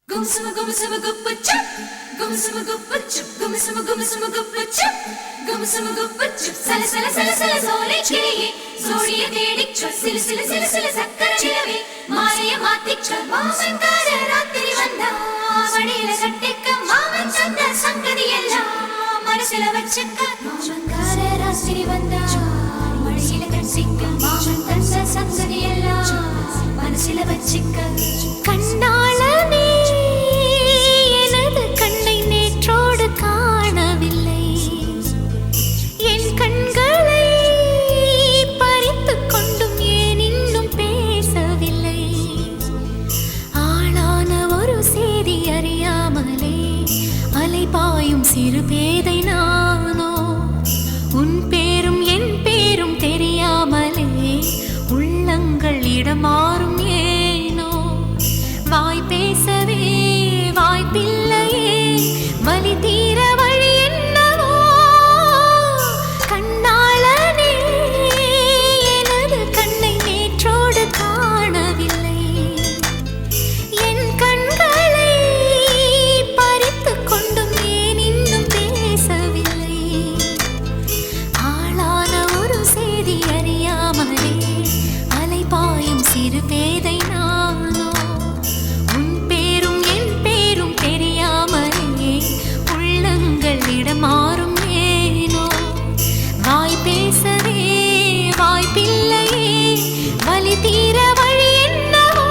Gumsuma gumsuma guppuchup, gumsuma guppuchup, gumsuma gumsuma guppuchup, gumsuma guppuchup. Sala sala sala sala zole chiliye, zodiye dedichcha, sila sila sila sila sakkara chilave, maaliya maathicha, maamankaara raathiri vanda, vadiyila kattikka maaman tanda sangadiyella, manasila vachikka, maamankaara raathiri vanda, vadiyila kattikka maaman tanda sangadiyella, manasila vachikka. கண்ணாளனே எனது கண்ணை நேற்றோடு காணவில்லை, என் கண்களை பறித்துக் கொண்டும் ஏன் இன்னும் பேசவில்லை, ஆளான ஒரு செய்தி அறியாமலே அலைபாயும் சிறு பேதை நானோ, உன் பேரும் என் பேரும் தெரியாமலே உள்ளங்கள் இடமாறும் வாய் பேசவே வாய்ப்பில்லையே, வலி தீர வழி என்னவோ, கண்ணாளனே எனது கண்ணை நேற்றோடு காணவில்லை, என் கண்களை பறித்துக் கொண்டும் ஏன் இன்னும் பேசவில்லை, ஆளான ஒரு செய்தி அறியாமலே அலைபாயும் சிறு பேதை நானோ, மாறும் ஏனோ, வாய் பேசவே வாய்ப்பில்லையே, வலி தீர வழி என்னவோ.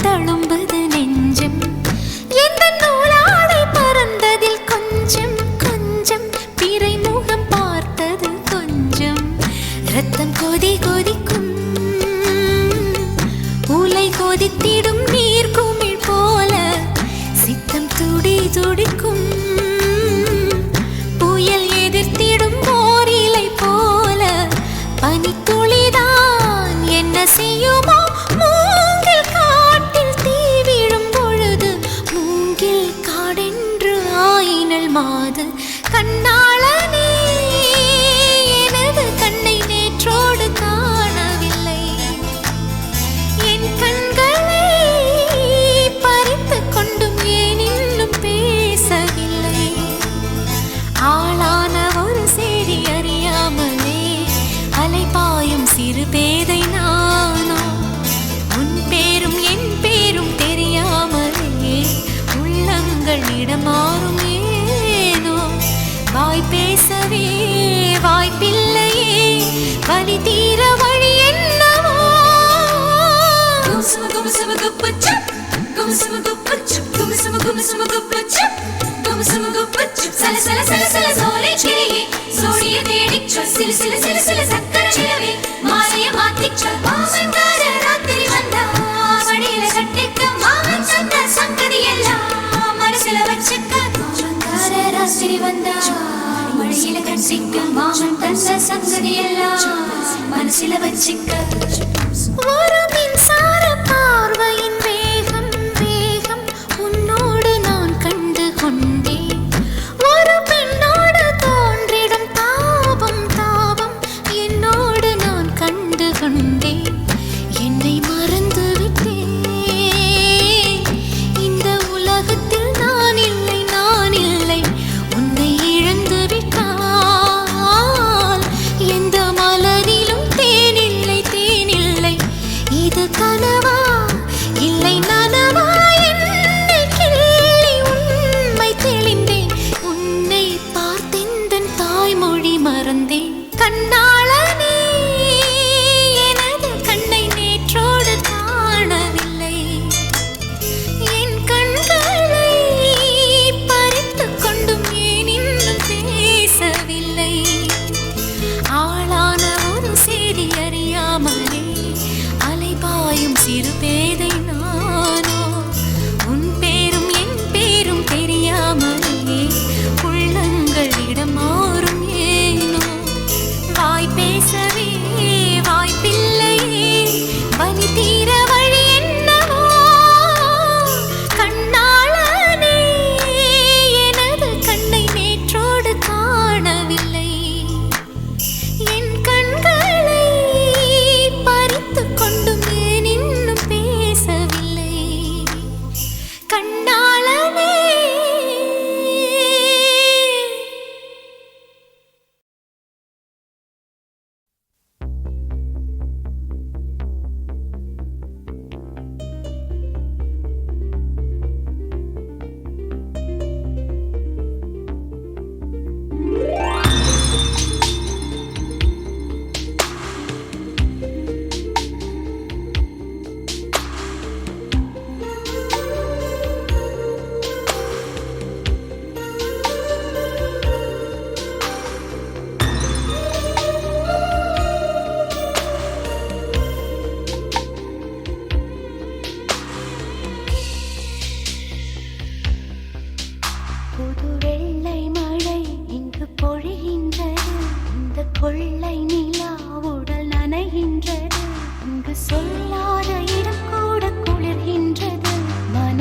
தழும்புது நெஞ்சம், எந்த நூலாடை பறந்ததில் கொஞ்சம் கொஞ்சம் பிறை முகம் பார்த்தது கொஞ்சம், ரத்தம் கொதி கொதிக்கும் உலை கொதித்திடும் நீர் குமிழ் போல, சித்தம் துடி துடிக்கும் புயல் எதிர்த்திடும் ஓரிலை போல, பனித்துளிதான் என்ன செய்யுமோ, மாது. கண்ணாளனே எனது கண்ணை நேற்றோடு காணவில்லை, என் கண்களை பறித்துக் கொண்டும் ஏன் இன்னும் பேசவில்லை, ஆளான ஒரு செய்தி அறியாமலே அலைபாயும் சிறு பேதை நானோ, உன் பேரும் என் பேரும் தெரியாமலே உள்ளங்கள் இடமாறும் வாய் பேசவே வாய்ப்பில்லையே, வலி தீர வழி என்னவோ. கும்சும கும்சும குப்புச்சுப், கும்சும குப்புச்சுப், கும்சும கும்சும குப்புச்சுப், கும்சும குப்புச்சுப். சல சல சல சல சோலை கிளியே, சோடிய தேடிச்ச, சில சில சில சில சக்கர நிலவே, மாலைய மாத்திச்ச, மாமன்கார ராத்திரி வந்தா, வடியில கட்டிக்க மாமன் தந்த சங்கதி எல்லாம் மனசுல வச்சுக்க, மாமன்கார ராத்திரி வந்தா, மழையில கட்டிக்க மாமன் தந்த சங்கதி எல்லாம் மனசுல வச்சுக்க. ஒரு மின்சார பார்வையின் வேகம் வேகம் உன்னோடு நான் கண்டு கொண்டேன், ஒரு பெண்ணோடு தோன்றிடும் தாபம் தாபம் என்னோடு நான் கண்டு கொண்டேன், என்னை மறந்து விட்டேன், இந்த உலகத்தில் நான் இல்லை நான் இல்லை, உன்னை இழந்து விட்டால் எந்த மலரிலும் தேனில்லை தேனில்லை, இது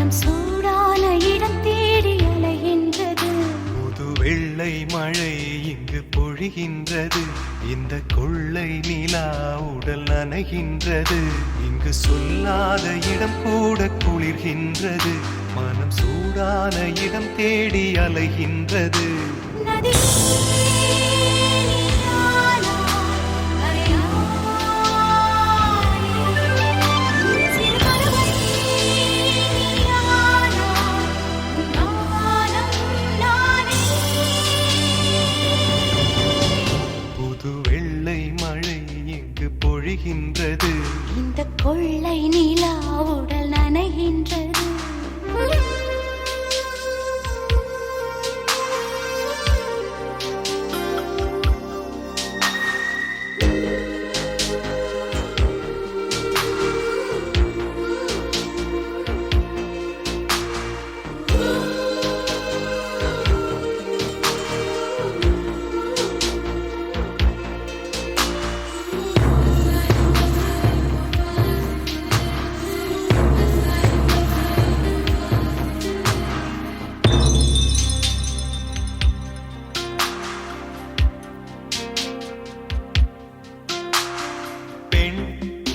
மனம் சூடான இடம் தேடி அலைகின்றது. புது வெள்ளை மழை இங்கு பொழிகின்றது. இந்த கொள்ளை நிலா உடல் நனைகின்றது. இங்கு சொல்லாத இடம் கூட குளிர்கின்றது. மனம் சூடான இடம் தேடி அலைகின்றது. நதி பொழிகின்றது. இந்த கொள்ளை நிலா உடல் நனைகின்றது.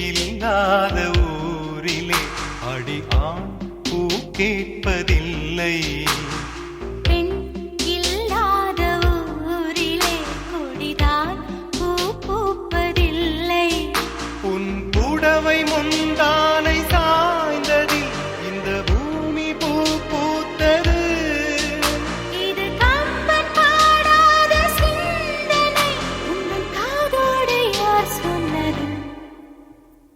இல்லாத ஊரிலே அடி ஆண் பூ கேட்பதில்லை. பெண் இல்லாத ஊரிலே கொடிதான் பூ பூப்பதில்லை. உன் புடவை முந்தானை சாய்ந்ததில் இந்த பூமி பூ பூத்தது. இது கம்பன் பாடாத சிந்தனை, உங்கள் காதோடு யார் சொன்னது?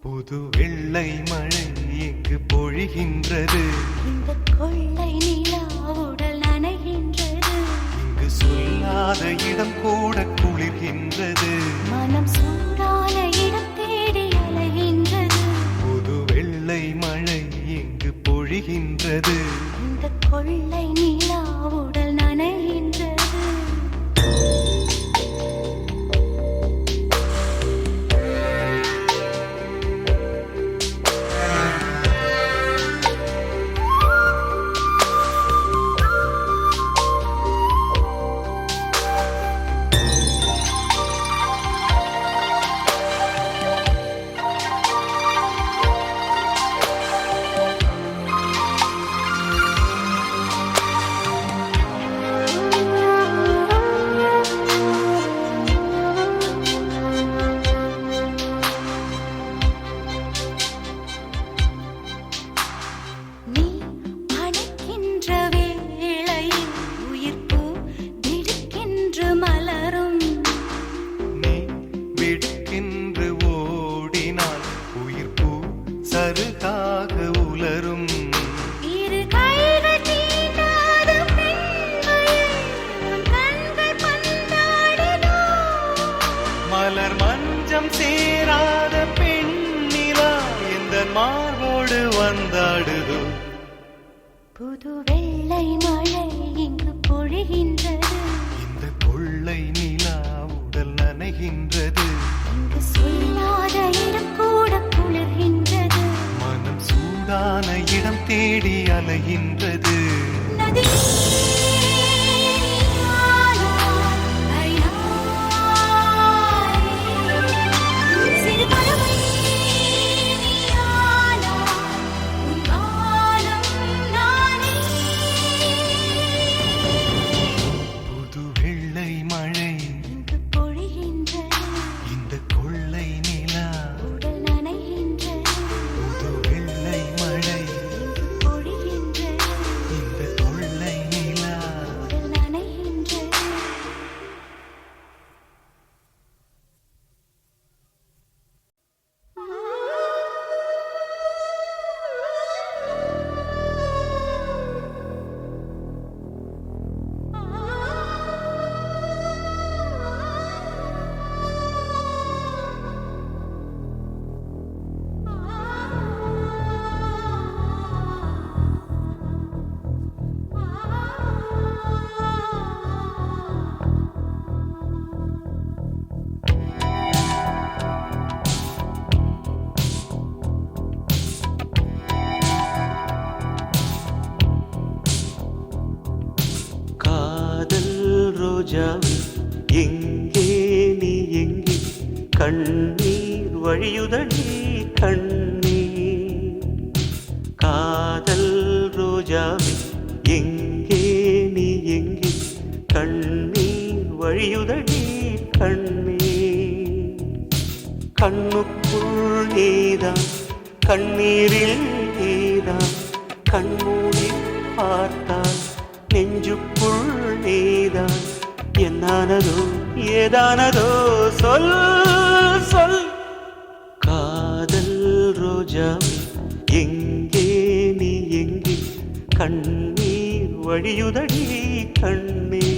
புது வெள்ளை மழை இங்கு பொழிகின்றது. இந்த கொள்ளை நிலா உடல் நனைகின்றது. இங்கு சொல்லாத இடம் கூட குளிர்கின்றது. மனம் சூடான இடம் தேடி அலைகின்றது. புது வெள்ளை மழை இங்கு பொழிகின்றது. இந்த கொள்ளை நிலா உடல் நனைகின்றது. சருகாக உலரும். இரு கைகள் தீண்டாத பெண்மையை உன் கண்கள் பந்தாடுதோ. மலர் மஞ்சம் சேராத பெண்ணிலா எந்த மார்போடு வந்தாடுதோ. புது வெள்ளை மழை இங்கு பொழிகின்றது. இந்த கொள்ளை நிலா உடல் நனைகின்றது. இங்கு சொல்லாத இடம் கூட குளிர்கின்றது. மனம் சூடான இடம் தேடி அலைகின்றது. நதி மழை இந்த கொள்ளை நிலா ரோஜாவே எங்கே நீ எங்கே கண்ணீர் வழியுதடி கண்ணீர் காதல் ரோஜாவே எங்கே நீ எங்கே கண்ணீர் வழியுதடி கண்ணீர் கண்ணுக்குள் நீதான் கண்ணீரில் நீதான் கண்மூடி பார்த்தால் நெஞ்சுக்குள் நீதான் என்னானதோ ஏதானதோ சொல் சொல் காதல் ரோஜாவே எங்கே நீ எங்கே கண்ணீர் வழியுதடி கண்ணீர்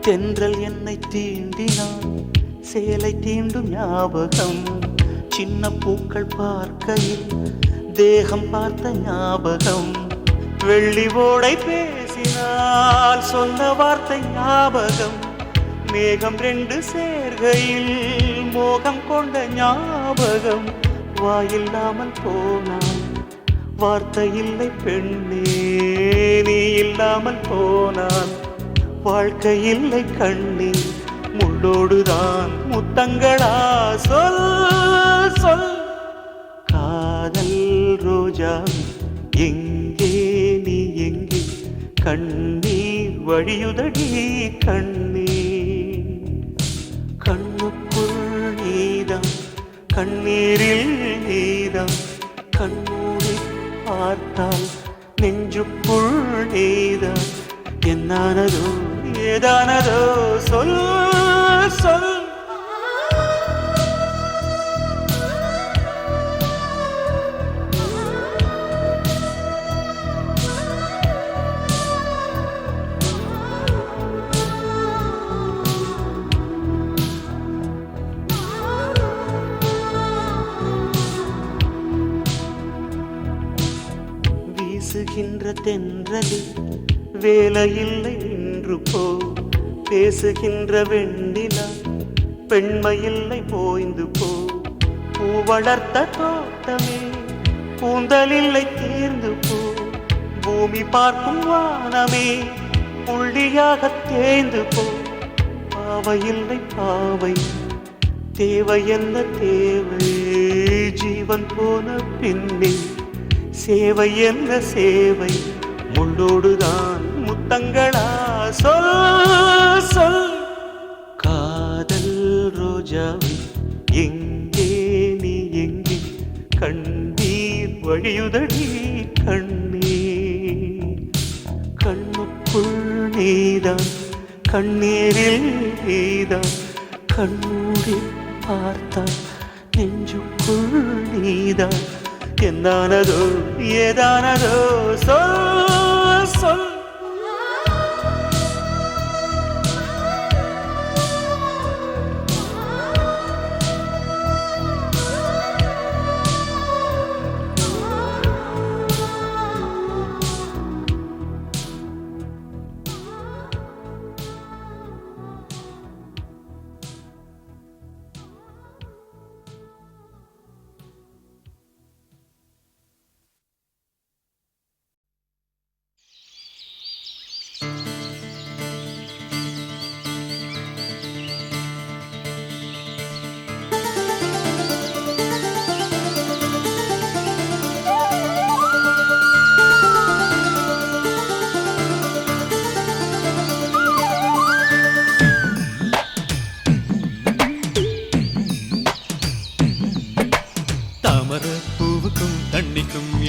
தென்றல் என்னை தீண்டினான் சேலை தீண்டும் ஞாபகம் சின்ன பூக்கள் பார்க்கையில் தேகம் பார்த்த ஞாபகம் வெள்ளி ஓடை பேசினால் சொன்ன வார்த்தை ஞாபகம் மேகம் ரெண்டு சேர்கையில் மோகம் கொண்ட ஞாபகம் வாயில்லாமல் போனான் வார்த்தை இல்லை பெண்ணே நீ இல்லாமல் போனான் வாழ்க்கை இல்லை கண்ணீர் முள்ளோடுதான் முத்தங்களா சொல் சொல் காதல் ரோஜா எங்கே நீ எங்கே கண்ணீர் வழியுதடி கண்ணீர் கண்ணுக்குள் நீதான் கண்ணீரில் நீதான் கண்ணூரி பார்த்தால் நெஞ்சுக்குள் நீதான் என்னானதோ ஏதானதோ சொல் சொல் வீசுகின்ற தென்றலில் வேலையில்லை இன்று போ பேசுகின்ற வெண்ணிலா பெண்மையில்லை போய்ந்து போ பூ வளர்த்த தோட்டமே கூந்தலில்லை தேர்ந்து போ பூமி பார்க்கும் வானமே புள்ளியாக தேய்ந்து போ பாவையில்லை பாவை தேவை என்ன தேவை ஜீவன் போன பின்னே சேவை என்ன சேவை முள்ளோடுதான் முத்தங்களா சொல் சொல் காதல் ரோஜாவே எங்கே நீ எங்கே கண்ணீர் வழியுதடி கண்ணீர் கண்ணுக்குள் நீதான் கண்ணீரில் நீதான் கண்ணூரி பார்த்தால் நெஞ்சுக்குள் நீதான் என்னானதோ ஏதானதோ சொல் சொல்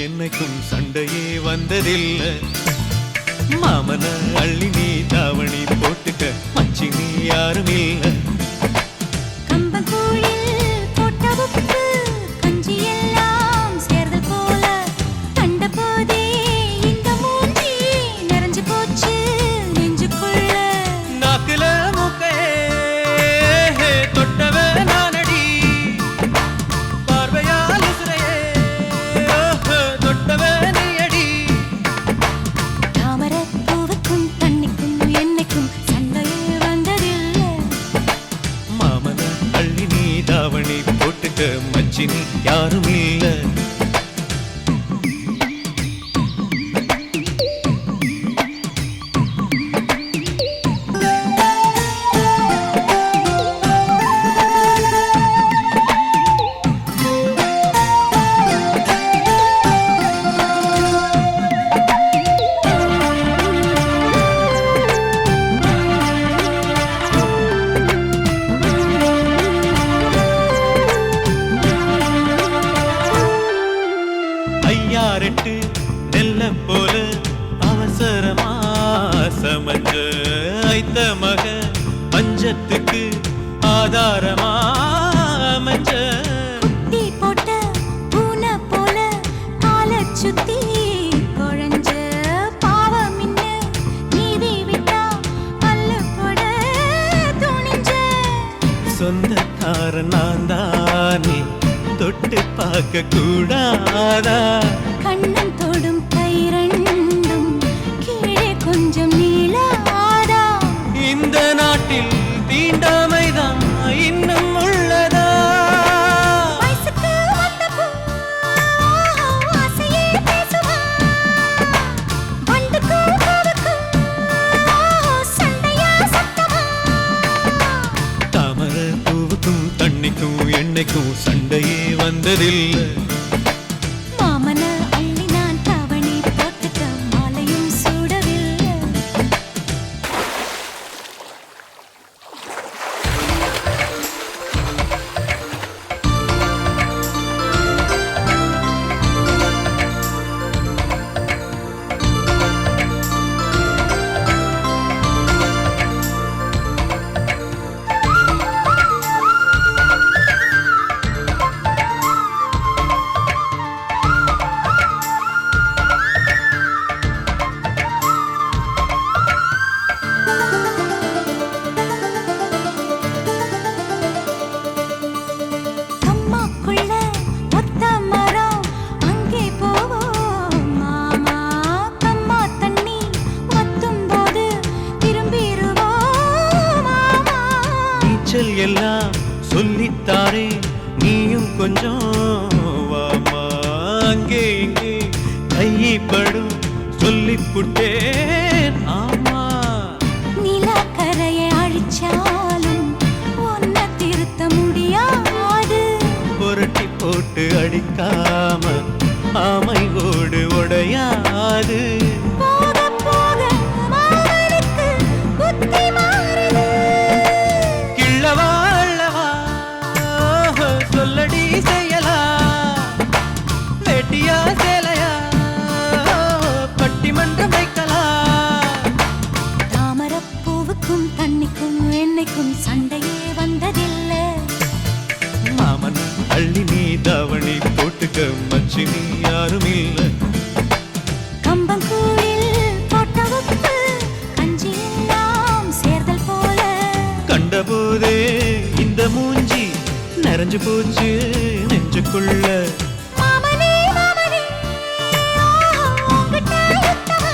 என்னைக்கும் சண்டையே வந்ததில்லை. மாமன அள்ளி நீ தாவணி போட்டுக்க மச்சி நீ யாரும் இல்ல. அமைஞ்ச ஐத்த மக பஞ்சத்துக்கு ஆதாரமா அமைஞ்ச குட்டி போட்ட பூனை போல காலை சுத்தி குழஞ்ச பாவம் இன்ன நீதி விட்டா பல்லு போட துணிஞ்ச சொந்தக்கார நான் தானே தொட்டு பார்க்க கூடாதா கண்ணன் தொடும் கை ரெண்டும் கீழே கொஞ்சம் நீளாதா இந்த நாட்டில் தீண்டாமைதான் இன்னும் உள்ளதா வயசுக்கு வந்த பூ ஆசையே பேசுவா வண்டுக்கும் பூவுக்கும் சண்டையா சத்தமா தாமர பூவுக்கும் தண்ணிக்கும் எண்ணெய்க்கும் சண்டையே வந்ததில்லை மாமன அள்ளி நான் தவணி போட்டுக்க மாலையும் சூடவில்லை அம்மாக்குள்ள ஒத்த மரம் அங்கே போவோம் மாமா கம்மா தண்ணி வத்தும் போது திரும்பிடுவோம் மாமா நீச்சல் எல்லாம் சொல்லித்தாரே நீயும் கொஞ்சம் வாமா அங்கே இங்கே கைப்படும் சொல்லிப்புட்டேன் ஆமா நிலக்கரையை அழிச்சாலும் ஒன்ன திருத்த முடியாது புரட்டி போட்டு அடிக்காம ஆமை ஓடு உடையாது போக போக மாமனுக்கு புத்தி மாறுது கிள்ளவா அள்ளவா சொல்லடி செய்யலா வெட்டியா சேலையா பட்டிமன்றம் வைக்கலாம் தாமரப்பூவுக்கும் தண்ணிக்கும் எண்ணெய்க்கும் சண்டையே வந்ததில்லை மாமன் அள்ளி நீ தாவணி போட்டுக்க மச்சி நீ யாரும் இல்லை கம்பங்கூழில் போட்ட உப்பு கஞ்சி எல்லாம் சேர்தல் போல கண்டபோதே இந்த மூஞ்சி நிறைஞ்சு போச்சு நெஞ்சுக்குள்ள மாமனே மாமனே உங்கிட்ட யுத்தமா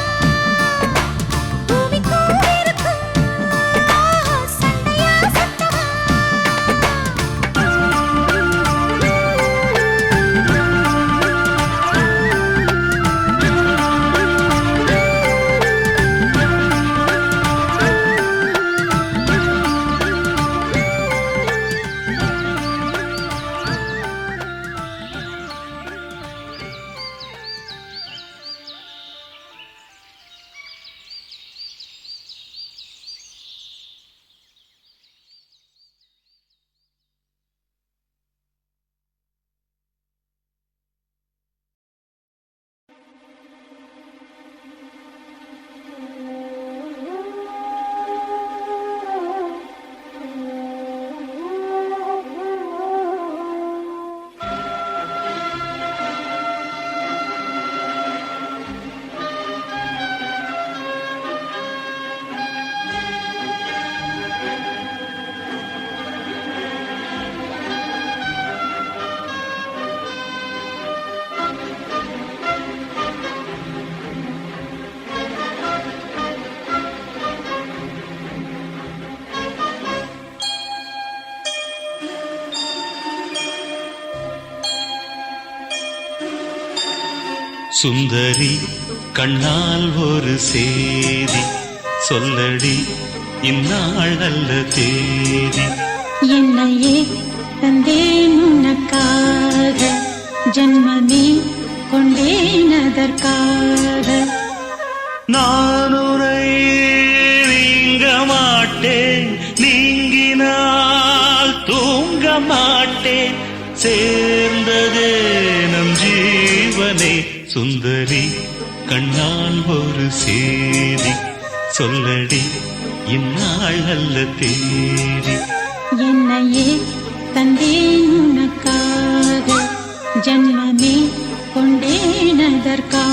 பூமிக்கும் இருக்கும் சண்டையா சத்தமா சுந்தரி கண்ணால் ஒரு சேதி சொல்லடி இந்நாள் நல்ல தேதி என்னையே தந்தேன் உனக்காக ஜன்மமே கொண்டேன் அதற்காக நான் உரை நீங்க மாட்டேன் நீங்கினால் தூங்க மாட்டேன் சேர்ந்ததே நம் ஜீவனே சுந்தரி கண்ணால் ஒரு சேதி சொல்லடி இந்நாள் அல்ல தேதி. என்னையே தந்தேன் உனக்காக, ஜன்மமே கொண்டேனதற்காக.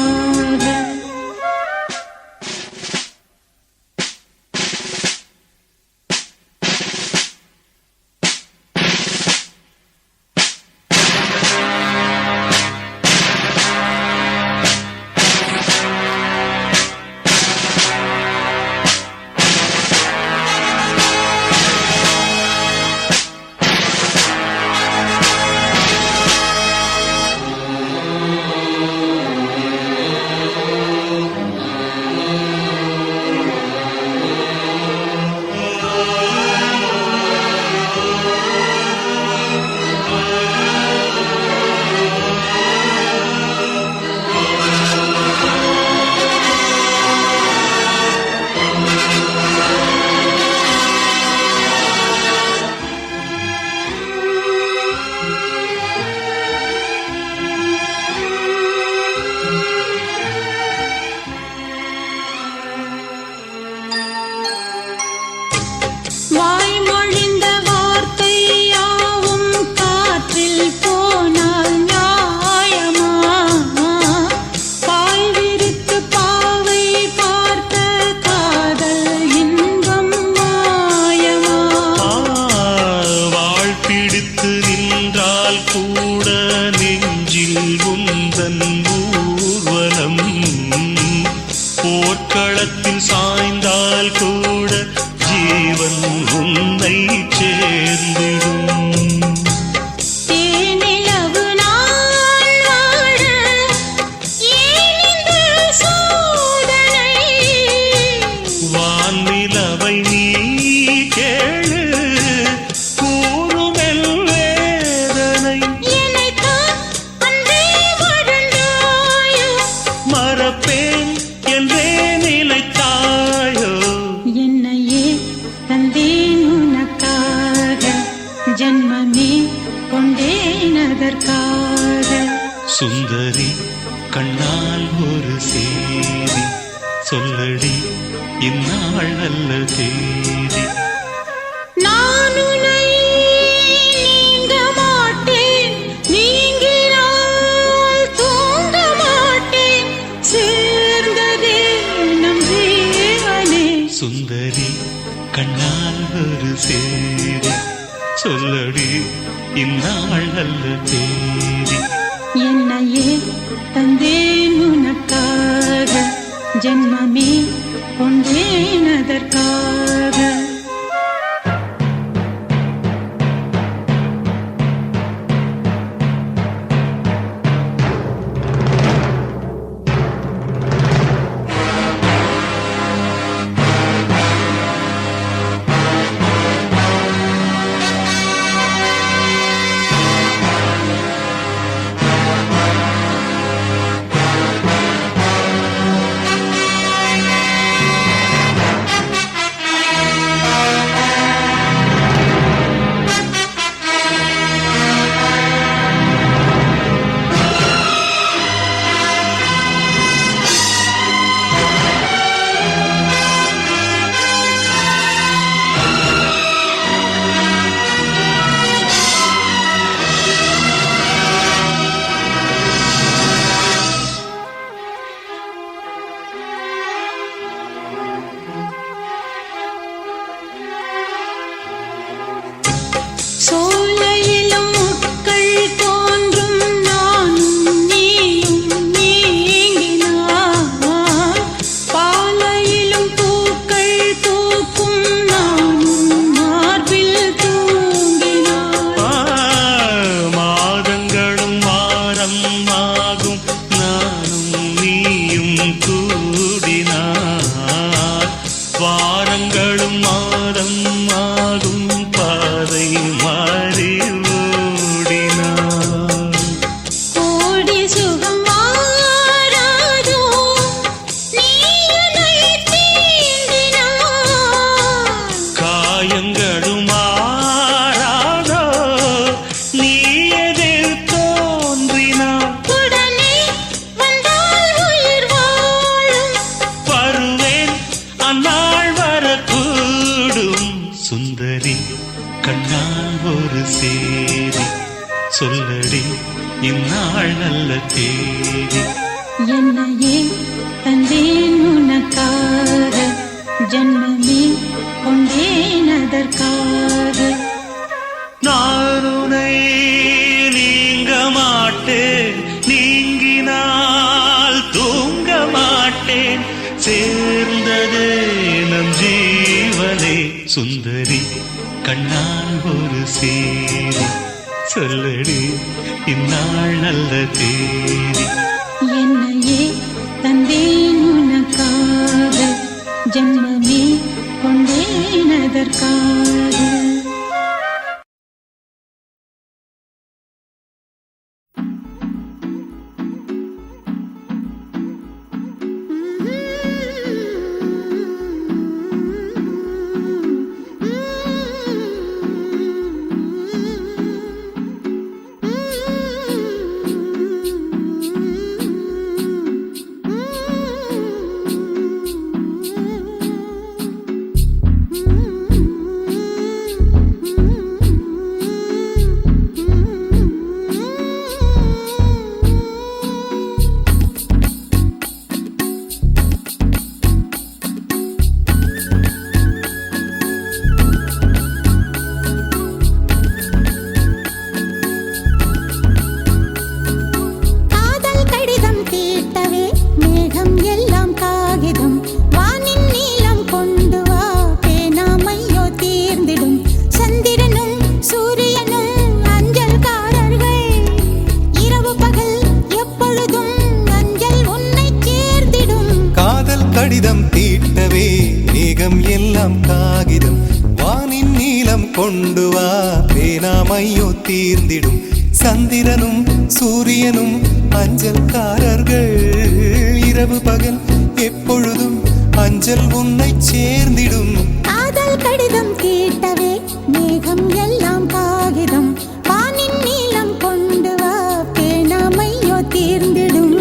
வாய்மொழிந்த வார்த்தை யாவும் காற்றில் போனால் நியாயமா? பாய் விரித்து பாவை பார்த்த காதல் இன்பம் மாயமா? வாழ் பிடித்து நின்றால் கூட நெஞ்சில் உந்தன் ஊர்வலம், போர்க்களத்தில் சாய்ந்தால் கூட ஜீவன் உன்னை சேர்ந்திடும். தேனிலவு நாள் வாழ ஏன் இந்த சோதனை? வான்நிலவை நீ கேளு கூறுமெல் வேதனை. என்னைத்தான் அன்றே வாழ்ந்தாயோ, மறப்பேன் என்றே நினைத்தாயோ. என்னையே தந்தேன் உனக்காக, ஜன்மமே கொண்டேனதற்காக. சுந்தரி கண்ணால் ஒரு சேதி, சொல்லடி இந்நாள் நல்ல தேதி. நான் உன்னை நீங்க மாட்டேன், நீங்கினால் தூங்க மாட்டேன், சேர்ந்ததே நம் ஜீவனே. சுந்தரி கண்ணால் ஒரு சேதி, சொல்லடி இந்நாள் நல்ல தேதி. என்னையே தந்தேன் உனக்காக, ஜன்மமே கொண்டேனதற்காக. சோலையிலும் முட்கள் தோன்றும், நானும் நீயும் நீங்கினார். பாலையிலும் பூக்கள் பூக்கும், நானும் மார்பில் தூங்கினார். மாதங்களும் வாரம் ஆகும், நானும் நீயும் கூடினார். வாரங்களும் மாதம் ஆகும், பாதை மாறி ஓடினார். கோடி சுகம் மாறாதோ, நீ என்னை தீண்டினார். காயங்களும் மாறாதோ, நீ எதிர் தோன்றினார். உடனே வந்தால் உயிர் வாழும், வருவேன் அண்ணா சுந்தரி கண்ணால் ஒரு சேரி சொல்லடி இந்நாள் நல்ல தேதி. என்னையே தந்தேன் உனக்காக, ஜன்மமே கொண்டேன் அதற்காக. நான் உன்னை நீங்க மாட்டேன், நீங்கினால் தூங்க மாட்டேன், சேர்ந்ததே நம் ஜீவனே. சுந்தரி கண்ணால் ஒரு சேரி சொல்லடி இந்நாள் நல்ல தேதி. என்னையே தந்தேன் உனக்காக, ஜன்மமே கொண்டேன் அதற்காக. கடிதம் தீட்டவே மேகம் எல்லாம் காகிதம், வானின் நீலம் கொண்டு வா பேனாமையோ தீர்ந்திடும். சந்திரனும் சூரியனும் அஞ்சல்காரர்கள், இரவு பகல் எப்பொழுதும் அஞ்சல் உன்னை சேர்ந்திடும். காதல் கடிதம் தீட்டவே மேகம் எல்லாம் காகிதம், வானின் நீலம் கொண்டு வா பேனாமையோ தீர்ந்திடும்.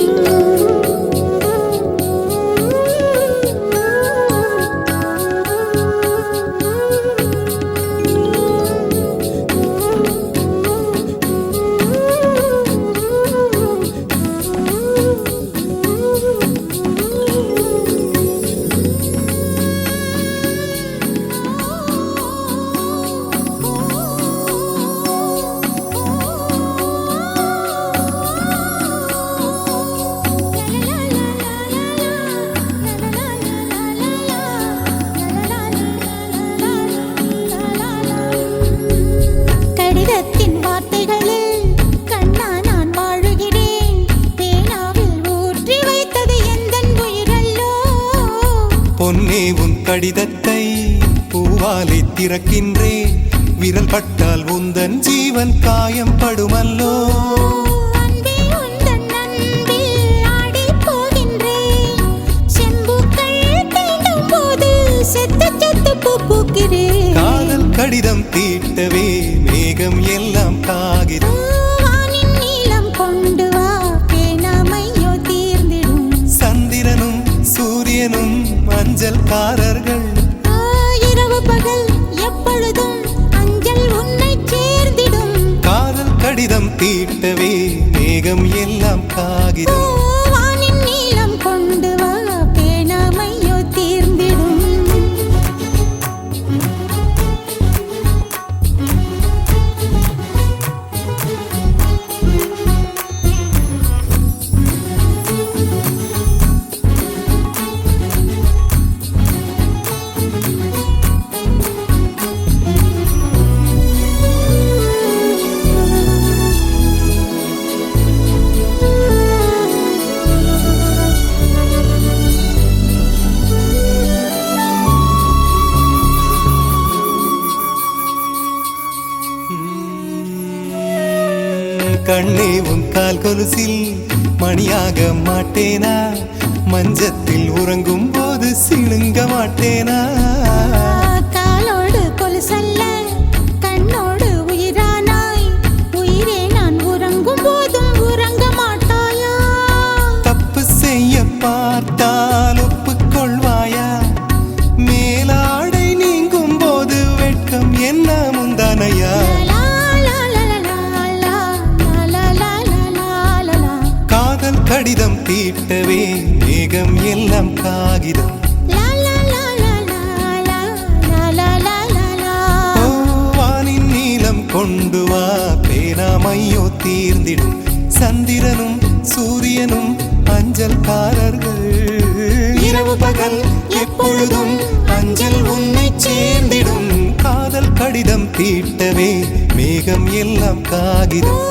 பொன்னே உன் கடிதத்தை பூவாலை திறக்கின்றேன், விரல் பட்டால் உந்தன் ஜீவன் காயம் படுமல்லோ. காதல் கடிதம் தீட்டவே மேகம் எல்லாம் காகிதம், நீலம் கொண்டு வா பேனாமையோ தீர்ந்திடும். சந்திரனும் சூரியனும் அஞ்சல்காரர்கள், இரவு பகல் எப்பொழுதும் அஞ்சல் உன்னை சேர்ந்திடும். காதல் கடிதம் தீட்டவே மேகம் எல்லாம் காகிதம், வானின் நீலம் கொண்டு வா பேனாமையோ தீர்ந்திடும். கண்ணே உன் கால் கொலுசில் மணியாக மாட்டேனா, மஞ்சத்தில் உறங்கும் போது சிணுங்க மாட்டேனா. காலோடு கொலுசல்ல கண்ணோடு உயிரானாய், உயிரே நான் உறங்கும் போதும் உறங்க மாட்டாயா. தப்பு செய்ய பார்த்தால் ஒப்புக்கொள்வாயா, மேலாடை நீங்கும் போது வெட்கம் துணையா காதல் கடிதம் தீட்டவே மேகம் எல்லாம் காகிதம் வானின் நீளம் கொண்டு வா பேனாமையோ தீர்ந்திடும் சந்திரனும் சூரியனும் அஞ்சல்காரர்கள் இரவு பகல் எப்பொழுதும் அஞ்சல் உன்னை சேர்ந்திடும் காதல் கடிதம் தீட்டவே மேகம் எல்லாம் காகிதம்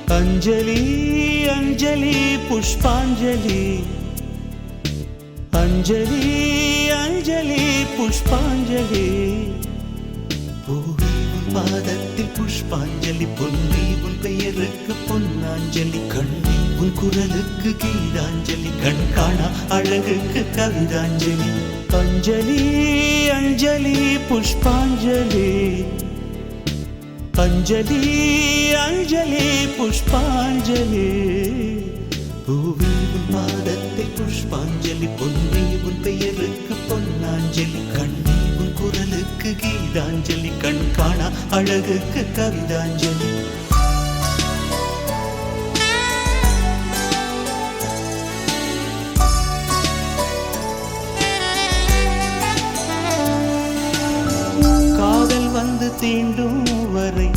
अंजलि अंजलि पुष्पांजलि अंजलि अंजलि पुष्पांजलि பூவே உன் பாதத்தில் புஷ்பாஞ்சலி பொன்னி உன் பெயருக்கு பொன்னாஞ்சலி கண்ணி உன் குரலுக்கு கீதாஞ்சலி கண் காணா அழகுக்கு கவிதாஞ்சலி अंजलि अंजलि पुष्पांजलि अंजलि अंजलि पुष्पांजलि பூவே உன் பாதத்தில் புஷ்பாஞ்சலி பொன்னி உன் பெயருக்கு பொன்னாஞ்சலி கண்ணி உன் குரலுக்கு கீதாஞ்சலி கண் காணா அழகுக்கு கவிதாஞ்சலி காதல் வந்து தீண்டும் வரை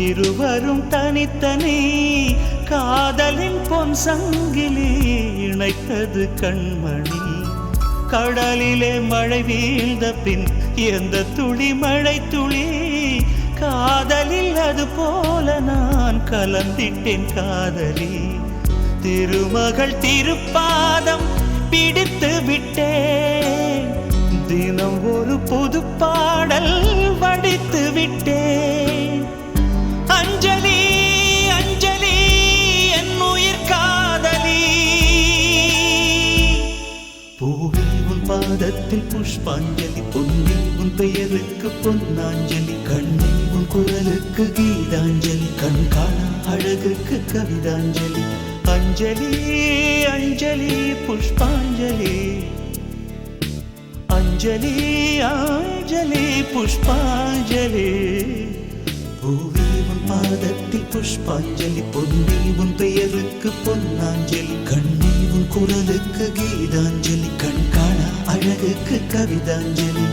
இருவரும் தனித்தனி காதலின் பொன் சங்கிலி இணைத்தது கண்மணி கடலிலே மழை வீழ்ந்த பின் எந்த துளி மழை துளி காதலில் அது போல நான் கலந்திட்டேன் காதலி திருமகள் திருப்பாதம் பிடித்து விட்டேன் தினம் ஒரு புது பாடல் வடித்து விட்டேன் अंजलि अंजलि என் உயிர் காதலி பூவே உன் பாதத்தில் புஷ்பாஞ்சலி பொன்னி உன் பெயருக்கு பொன்னாஞ்சலி கண்ணி உன் குரலுக்கு கீதாஞ்சலி கண் காணா அழகுக்கு கவிதாஞ்சலி अंजलि अंजलि पुष्पांजलि अंजलि अंजलि पुष्पांजलि பூவே உன் பாதத்தில் புஷ்பாஞ்சலி பொன்னி உன் பெயருக்கு பொன்னாஞ்சலி கண்ணி உன் குரலுக்கு கீதாஞ்சலி கண் காணா அழகுக்கு கவிதாஞ்சலி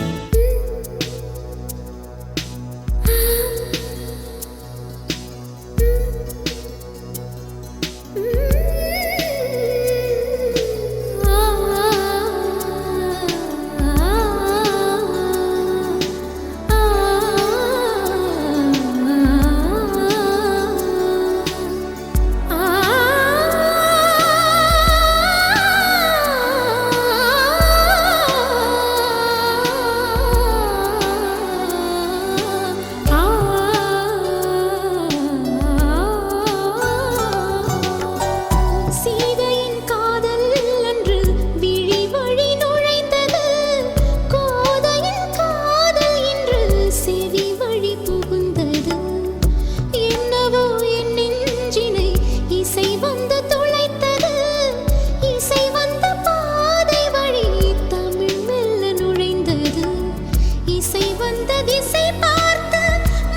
வந்த திசை பார்த்து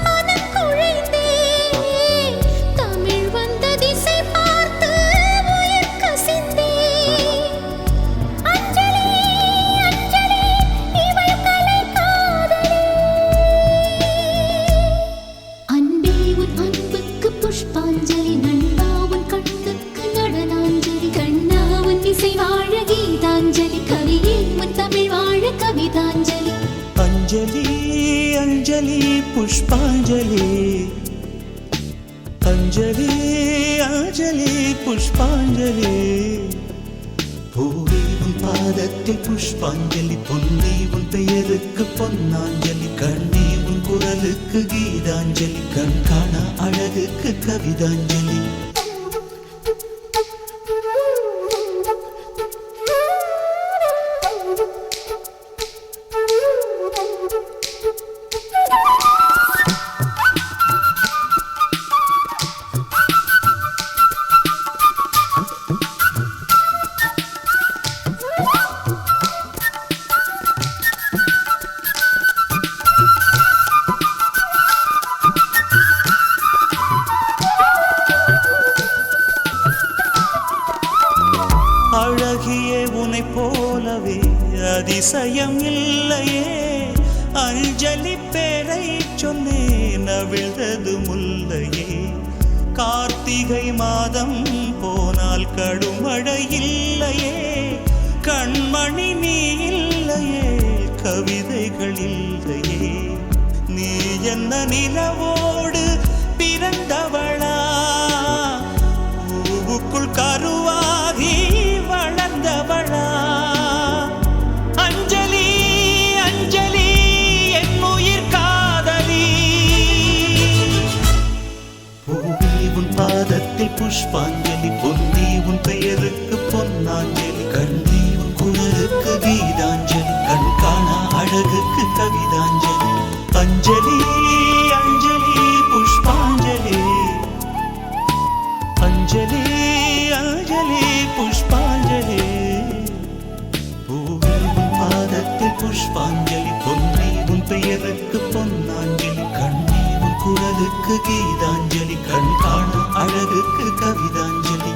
மனம் குழைந்தேன். தமிழ் வந்த திசை பார்த்து உயிர் கசிந்தேன். அஞ்சலி அஞ்சலி இவள் கலை காதலி. அன்பே உன் அன்புக்கு புஷ்பாஞ்சலி, நண்பா உன் கண்ணுக்கு நடனாஞ்சலி, கண்ணா உன் இசை வாழ கீதாஞ்சலி, கவியே உன் தமிழ் வாழ கவிதாஞ்சலி. அஞ்சலி அஞ்சலி புஷ்பாஞ்சலி, அஞ்சலி அஞ்சலி புஷ்பாஞ்சலி. பூவே உன் பாதத்தில் புஷ்பாஞ்சலி, பொன்னே உன் பெயருக்கு பொன்னாஞ்சலி, கண்ணே உன் குரலுக்கு கீதாஞ்சலி, கண் காணா அழகுக்கு கவிதாஞ்சலி. அழகியே உனை போலவே அதிசயம் இல்லையே, அஞ்சலி பேரை சொன்னேன் அவிழ்ந்தது முல்லையே. கார்த்திகை மாதம் போனால் கடுமழை இல்லையே, கண்மணி நீ இல்லையே கவிதைகள் இல்லையே. நீ என்ன நிலவோடு பிறந்தவளா, பூவுக்குள் கருவாகி வளர்ந்தவளா. அஞ்சலி அஞ்சலி என் உயிர் காதலி. பூவே உன் பாதத்தில் புஷ்பாஞ்சலி, பொன்னே உன் பெயருக்கு பொன்னாஞ்சலி, கண்ணே உன் குரலுக்கு கீதாஞ்சலி, கண் காணா அழகுக்கு கவிதாஞ்சலி. அஞ்சலி அஞ்சலி புஷ்பாஞ்சலி, அஞ்சலி அஞ்சலி புஷ்பாஞ்சலி. பூவே உன் பாதத்தில் புஷ்பாஞ்சலி, பொன்னே உன் பெயருக்கு பொன்னாஞ்சலி, கண்ணே உன் குரலுக்கு கீதாஞ்சலி, கண் காணா அழகுக்கு கவிதாஞ்சலி.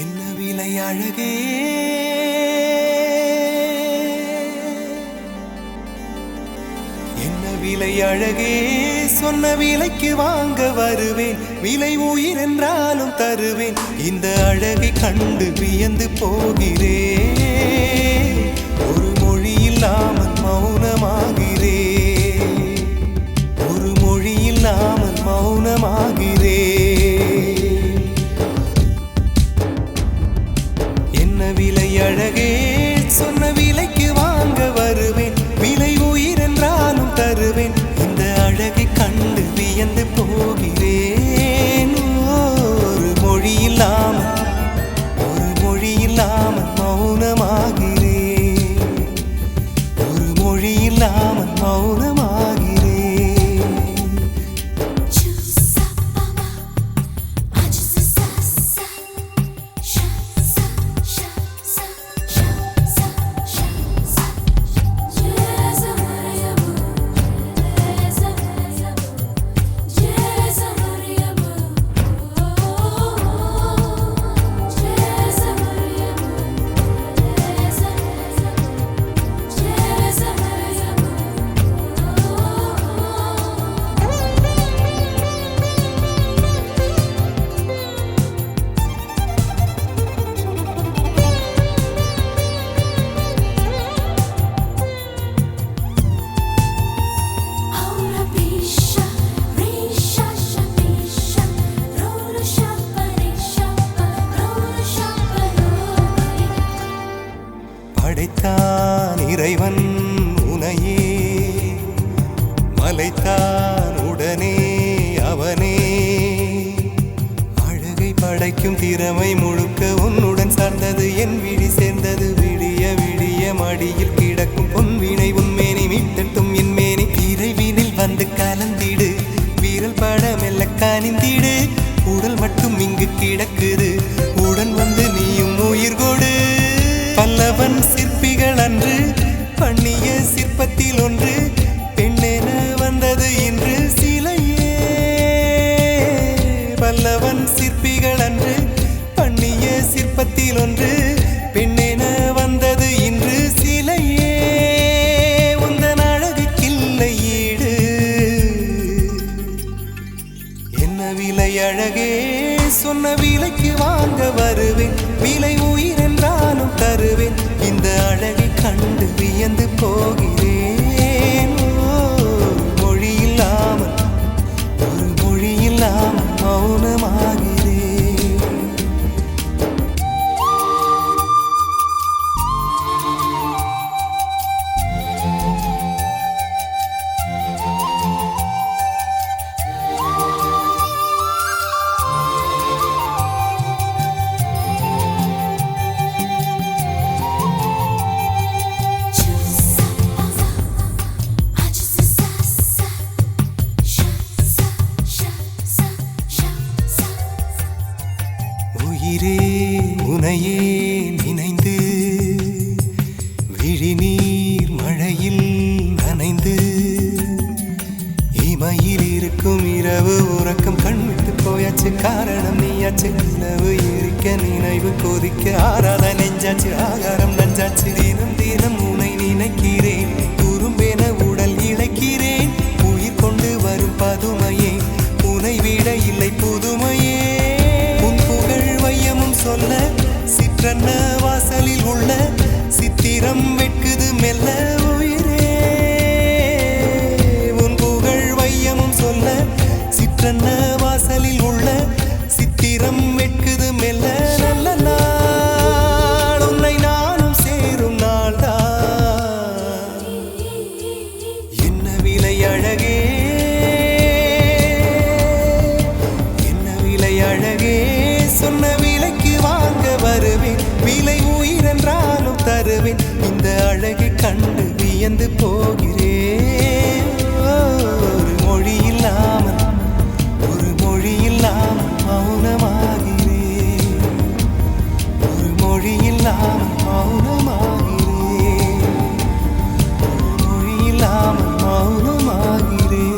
என்ன விலை அழகே, என்ன விலை அழகே, சொன்ன விலைக்கு வாங்க வருவேன், விலை உயிர் என்றாலும் தருவேன். இந்த அழகை கண்டு வியந்து போகிறேன், ஒரு மொழி இல்லாமல் மௌனமாகிறேன், ஒரு மொழி இல்லாமல் மௌனமாகிறேன். என்ன விலை அழகே, சொன்ன விலைக்கு வாங்க வருவேன், விலை உயிர் என்றாலும் தருவேன். இந்த அழகை கண்டு வியந்து போகிறேன், ஒரு மொழி இல்லாமல், ஒரு மொழி இல்லாமல் மௌனமாகிறேன், ஒரு மொழி இல்லாமல் மௌனமாகிறேன். வலைத்தான் உடனே அவனே அழகை படைக்கும் திறமை முழுக்க உன்னுடன் சார்ந்தது என் விழி சேர்ந்தது விடிய விடிய மடியில் கிடக்கும் பொன்வினை உன்மேனி மீட்டட்டும் என் மேனி விரைவினில் வந்து கலந்திடு வீரல் பட மெல்ல காணிந்திடு உடல் மட்டும் இங்கு கிடக்குது உடன் வந்து நீயும் உயிர் கொடு பல்லவன் சிற்பிகள் அன்று பண்ணிய சிற்பத்தில் ஒன்று பெண்ணென வந்தது இன்று சிலையே பல்லவன் சிற்பிகள் அன்று பண்ணிய சிற்பத்தில் ஒன்று பெண்ணென வந்தது இன்று சிலையே உந்தன் அழகுக்கில்லை ஈடு என்ன விலை அழகே சொன்ன விலைக்கு வாங்க வருவேன் விலை உயிர் என்றாலும் தருவேன் இந்த அழகை கண்டு வியந்து போகிறேன் மொழி இல்லாமல் ஒரு மொழி இல்லாமல் மௌனமாகிறேன் உயிரே உனையே நினைந்து விழிநீர் மழையில் நனைந்து இமையில் இருக்கும் இரவு உறக்கம் கண்விட்டு போயாச்சு காரணம் நீயாச்சு நிலவு எரிக்க நினைவு கொதிக்க ஆறாத நெஞ்சாச்சு ஆகாரம் நஞ்சாச்சு தினம் தினம் உனை நினைக்கிறேன் குறும்பென உடல் இழைக்கிறேன் உயிர் கொண்டு வரும் பதுமையே உனை விட இல்லை புதுமையே சொல்ல சிற்றன்ன வாசலில் உள்ள சித்திரம் வெட்குது மெல்ல உயிரே உன் புகழ் வையமும் சொல்ல சிற்றன்ன வாசலில் உள்ள சித்திரம் வெட்குது மெல்ல நல்ல நாள் உன்னை நானும் சேரும் நாள்தான் என்ன விலை அழகே என்ன விலை அழகே சொன்ன விலைக்கு வாங்க வருவேன் விலை உயிர் என்றாலும் தருவேன் இந்த அழகை கண்டு வியந்து போகிறேன் ஒரு மொழி இல்லாமல் ஒரு மொழி இல்லாமல் மௌனமாகிறேன் ஒரு மொழி இல்லாமல் மௌனமாகிறேன் ஒரு மொழி இல்லாமல் மௌனமாகிறேன்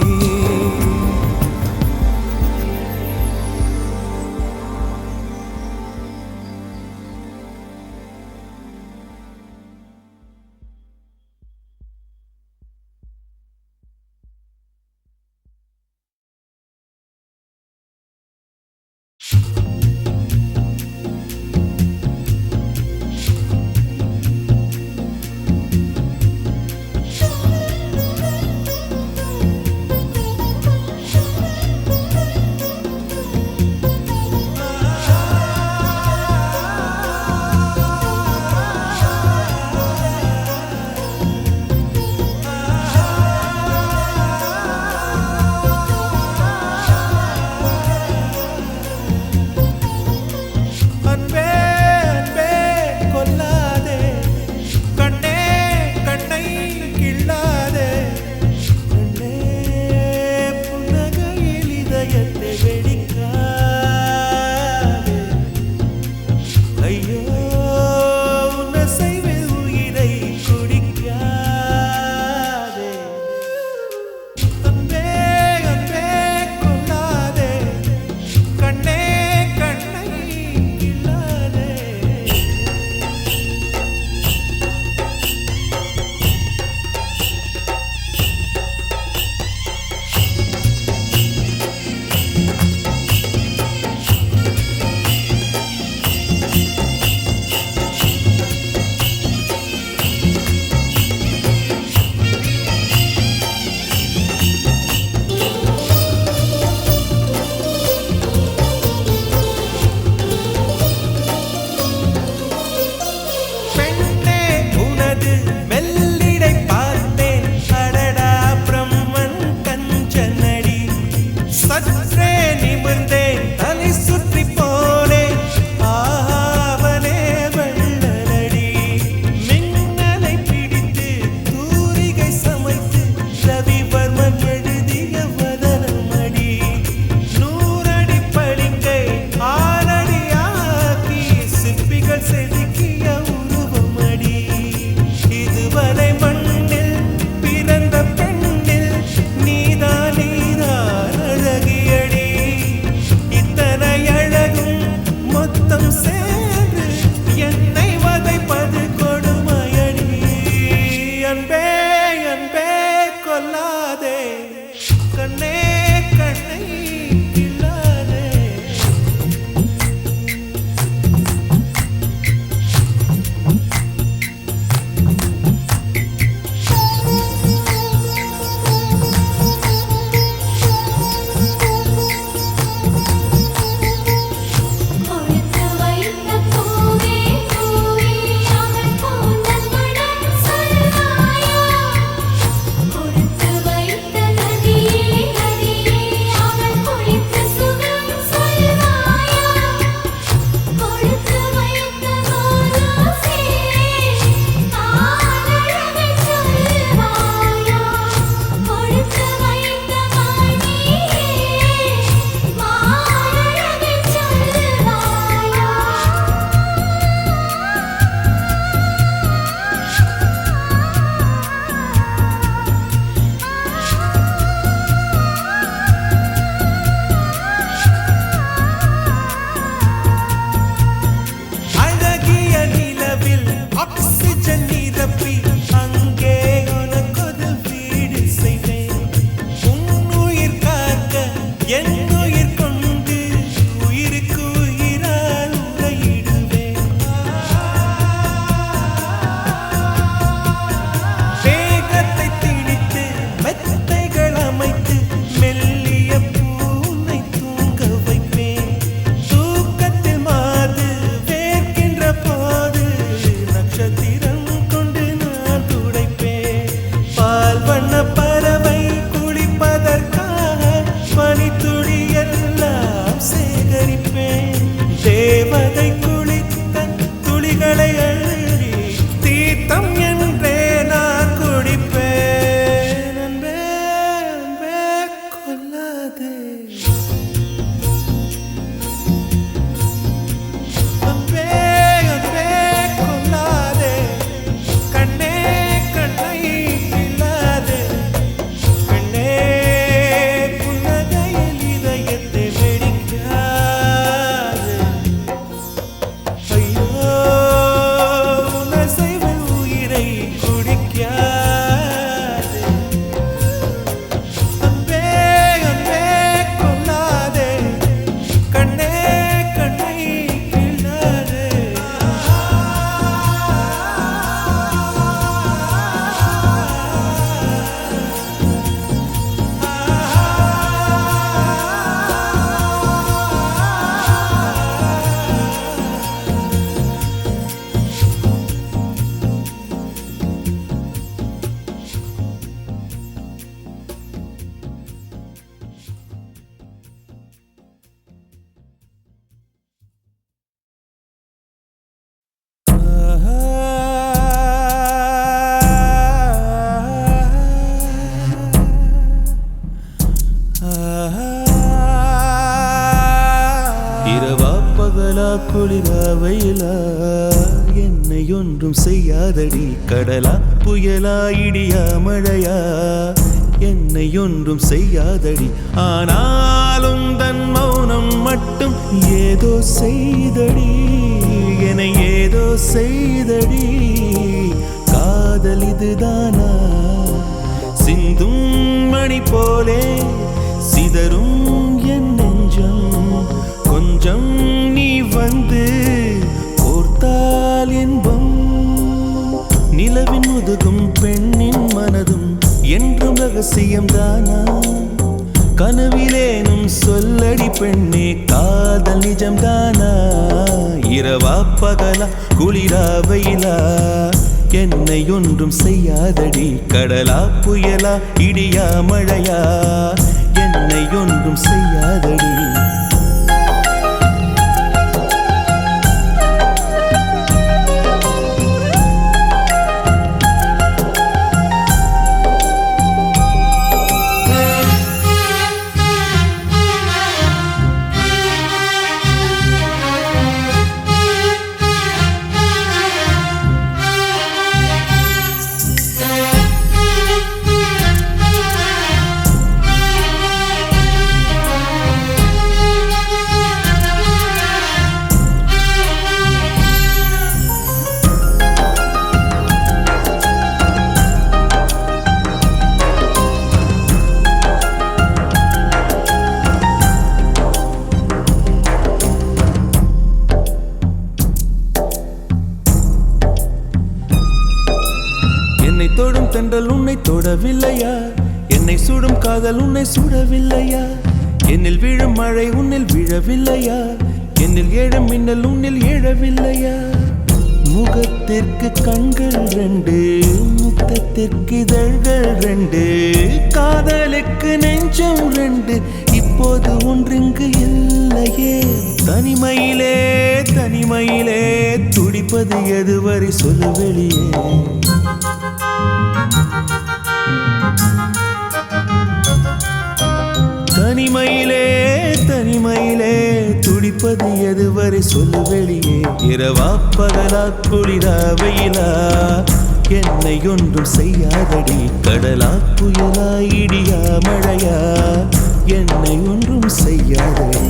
கொல்லாதே கண்ணே கண்ணை கிள்ளாதே கொடுத்து வைத்த பூவே பூவே அவன் கூந்தல் மணம் சொல்வாயா கொடுத்து வைத்த நதியே நதியே அவன் குளித்த சுகம் சொல்வாயா கொடுத்து வைத்த கோலாசே காலழகை சொல்வாயா கொடுத்து வைத்த மணியே மாலழகை சொல்வாயா அழகிய நிலவில் ஆக்சிஜன் நிரப்பி அங்கே உனக்கொரு வீடு செய்வேன் உன்னுயிர் காக்க என் உயிர் கொண்டு உயிருக்கு உயிரால் உரையிடுவேன் வேகத்தை திணித்து மெத்தைகள் அமைத்து மெல்லிய பூனை தூங்க வைப்பேன் தூக்கத்தில் மாது வேர்க்கின்ற போது நட்சத்திரம் கொண்டு நான் துடைப்பேன் பால் வண்ண பறவை குளிப்பதற்காக பனித்துளி எல்லாம் சேகரிப்பேன் தேவதை குளித்த துளிகளை அள்ளி தீர்த்தம் என்றே நான் குடிப்பேன் அன்பே அன்பே கொல்லாதே அன்பே அன்பே கொல்லாதே கண்ணே கண்ணை கிள்ளாதே கண்ணே புன்னகையில் இதயத்தை வெடிக்காதே ஐயோ உனசைவில் உயிரை குடிக்காதே அன்பே அன்பே கொல்லாதே கண்ணே கண்ணை கிள்ளாதே இரவா பகலா குளிரா வெயிலா என்னை ஒன்றும் செய்யாதடி கடலா புயலா இடியா மழையா என்னை ஒன்றும் செய்யாதடி ஆனாலும் தன் மௌனம் மட்டும் ஏதோ செய்தடி என ஏதோ செய்தடி காதல் இதுதானா சிந்தும் மணி போலே சிதறும் என் நெஞ்சம் கொஞ்சம் நீ வந்து கோர்த்தால் என்பம் நிலவின் முதுகும் பெண்ணின் மனதும் என்றும் ரகசியம்தானா கனவிலேனும் சொல்லடி பெண்ணே காதல் நிஜம்தானா இரவா பகலா குளிரா வெயிலா என்னை ஒன்றும் செய்யாதடி கடலா புயலா இடியா மழையா என்னை ஒன்றும் செய்யாதடி உன்னை தொடவில்லையா? என்னை சுடும் காதல் உன்னை சுடவில்லையா? என்னில் விழும் மழை உன்னில் விழவில்லையா? என்னில் ஏழும் மின்னல் உன்னில் எழவில்லையா? முகத்திற்கு கண்கள் ரெண்டு, முத்தத்திற்கு இதழ்கள் ரெண்டு, காதலுக்கு நெஞ்சம் ரெண்டு, இப்போது ஒன்றிங்கு இல்லையே. தனிமையிலே தனிமையிலே துடிப்பது எதுவரை சொல்ல வெளியே. தனிமையிலே தனிமையிலே துடிப்பது எதுவரை சொல்ல வெளியே. இரவா பகலா குளிரா வெயிலா என்னை ஒன்றும் செய்யாதடி. கடலா புயலா இடியா மழையா என்னை ஒன்றும் செய்யாதடி.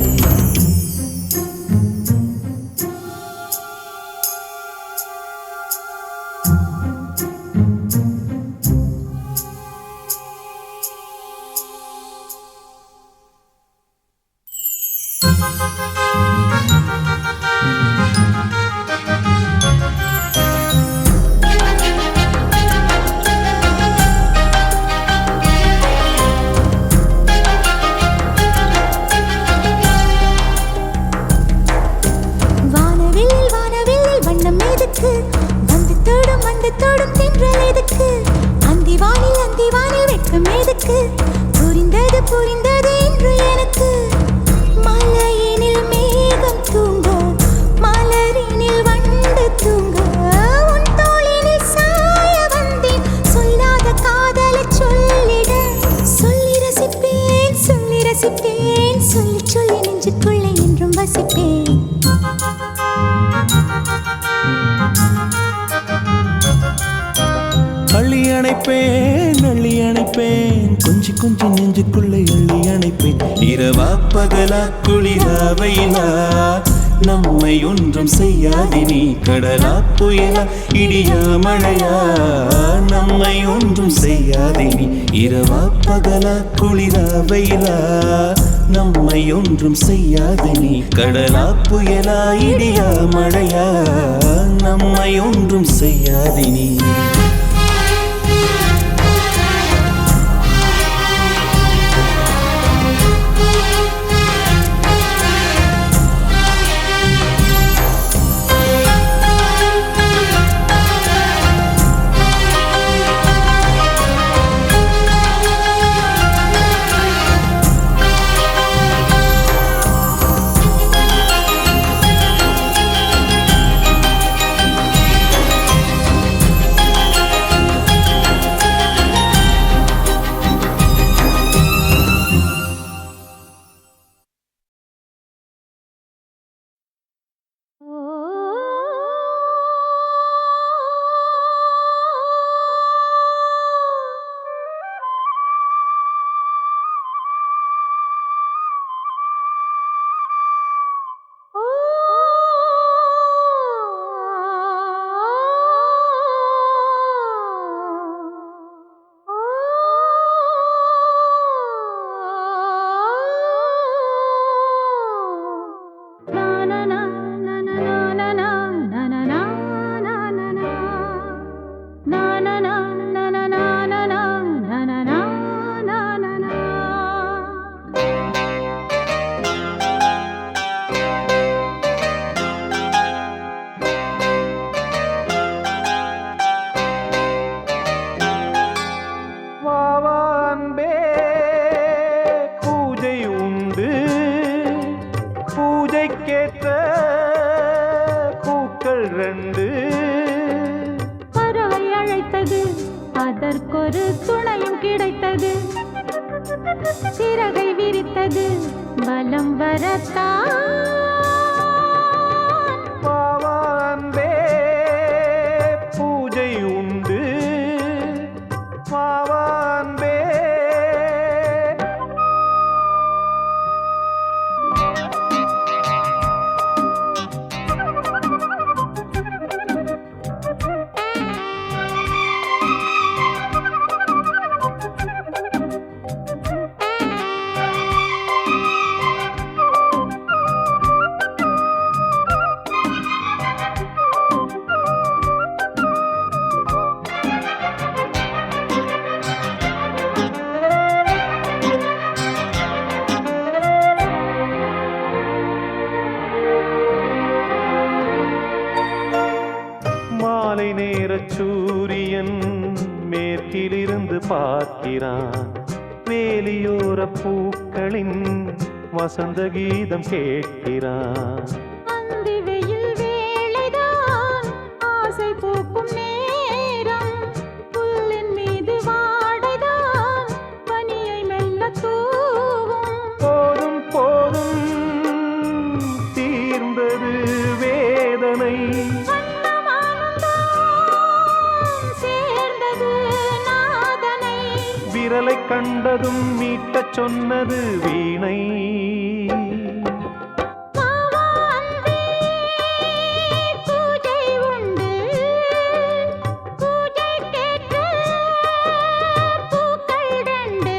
புரிந்தது புரிந்தது என்று எனக்கு. மலையினில் மேகம் தூங்க, மலரினில் வண்டு தூங்க, உன் தோளினில் சாய வந்தேன். சொல்லாத காதலை சொல்லிட, சொல்லி ரசிப்பேன் சொல்லி ரசிப்பேன், சொல்லி சொல்லி நெஞ்சுக்குள்ளே என்றும் வசிப்பேன். அள்ளி அணைப்பேன் அள்ளி அணைப்பேன், கொஞ்சி கொஞ்சி நெஞ்சுக்குள்ளே அள்ளி அணைப்பேன். இரவா பகலா குளிரா வெயிலா நம்மை ஒன்றும் செய்யாது நீ. கடலா புயலா இடியா மழையா நம்மை ஒன்றும் செய்யாது நீ. இரவா பகலா குளிரா வெயிலா நம்மை ஒன்றும் செய்யாது நீ. கடலா புயலா இடியா மழையா நம்மை ஒன்றும் செய்யாது நீ. அதற்கொரு துணையும் கிடைத்தது. சிறகை விரித்தது பலம் வரத்தான். பாவான்பே பூஜை உண்டு பாவான்பே. பார்க்கிறான் வேலியோர பூக்களின் வசந்த கீதம் கேட்கிறான் அந்தி வெயில் வேளைதான் ஆசை பூக்கும் நேரம் புல்லின் மீது வாடைதான் பனியை மெல்ல தூவும் போதும் போதும் தீர்ந்தது வேதனை சேர்ந்தது நாதனை விரலை கண்டதும் மீட்டச் சொன்னது வீணை மாவா அன்பே பூஜை உண்டு பூஜைக்கேற்ற பூக்கள் ரெண்டு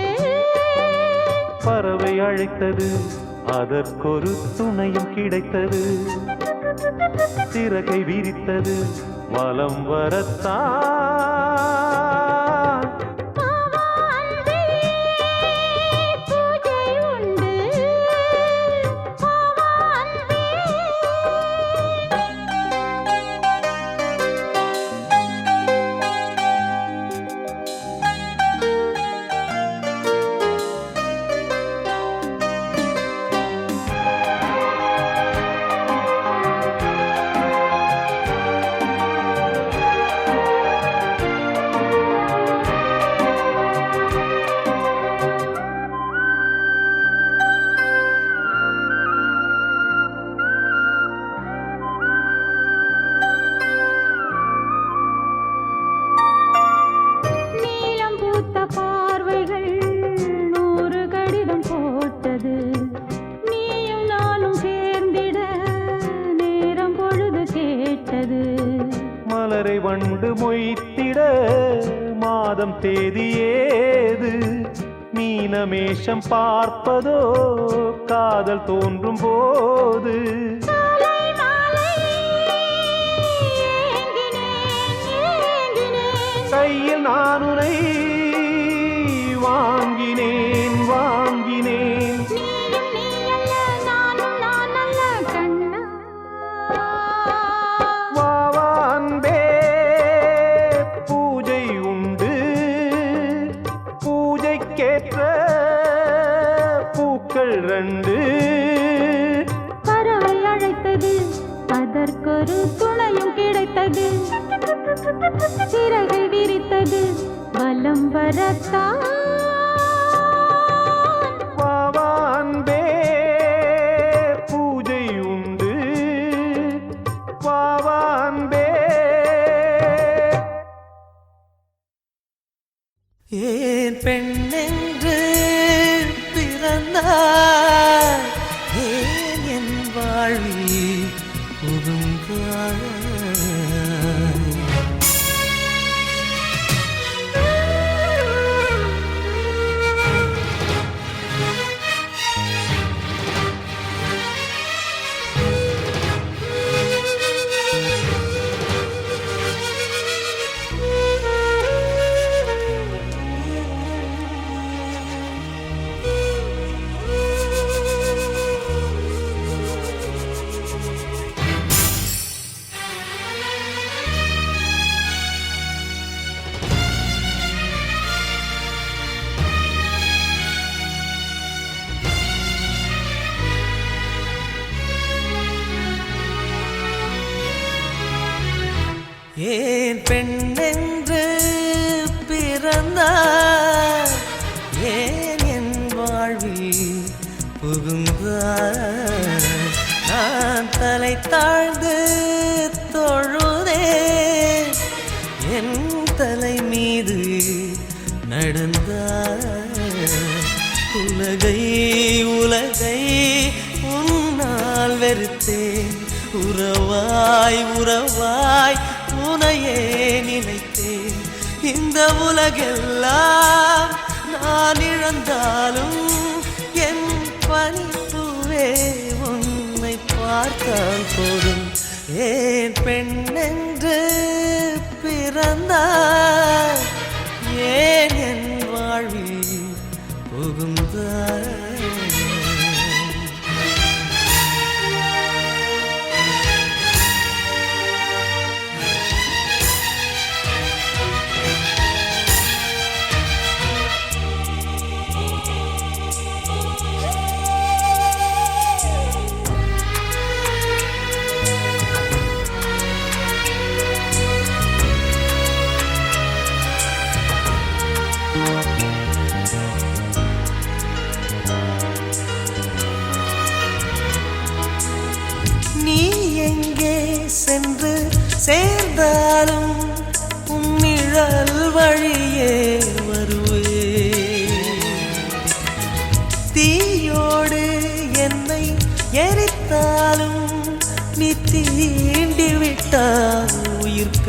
பறவை அழைத்தது அதற்கொரு துணையும் கிடைத்தது சிறகை விரித்தது வலம் வரத்தான் மாவா அன்பே பூஜை உண்டு மாவா அன்பே நீலம் பூத்த பார்வைகள் 100 கடிதம் போட்டது நீயும் நானும் சேர்ந்திட நேரம் பொழுது கேட்டது மலரை வண்டு மொய்த்திட மாதம் தேதி ஏது மீனமேஷம் பார்ப்பதோ காதல் தோன்றும் போது காலை மாலை ஏங்கினேன் ஏங்கினேன் கையில் நான் உனை வாங்கினேன் வாங்கினேன் நீயும் நீ அல்ல நானும் நான் அல்ல கண்ணா வாவா அன்பே பூஜை உண்டு பூஜைக்கேற்ற பூக்கள் ரெண்டு பறவை அழைத்தது அதற்கொரு துணையும் கிடைத்தது சிறகை விரித்தது வலம் வரத்தான் வாவா அன்பே பூஜை உண்டு வாவா அன்பே ஏன் பெண்ணென்று பிறந்தாய் ஏன் என் வாழ்வில் புகுந்தாய் ஏன் பெண்ணென்று பிறந்தாய் ஏன் என் வாழ்வில் புகுந்தாய் நான் தலை தாழ்ந்து தொழுதேன் என் தலை மீது நடந்தாய் உலகை உலகை உன்னால் வெறுத்தேன் உறவாய் உறவாய் உனையே நினைத்தேன் இந்த உலகெல்லாம் நான் இழந்தாலும் என் பனிப்புவே உன்னை பார்த்தால் போதும் ஏன் பெண்ணென்று பிறந்தாய் ஏன் என் வாழ்வில் புகுந்தாய்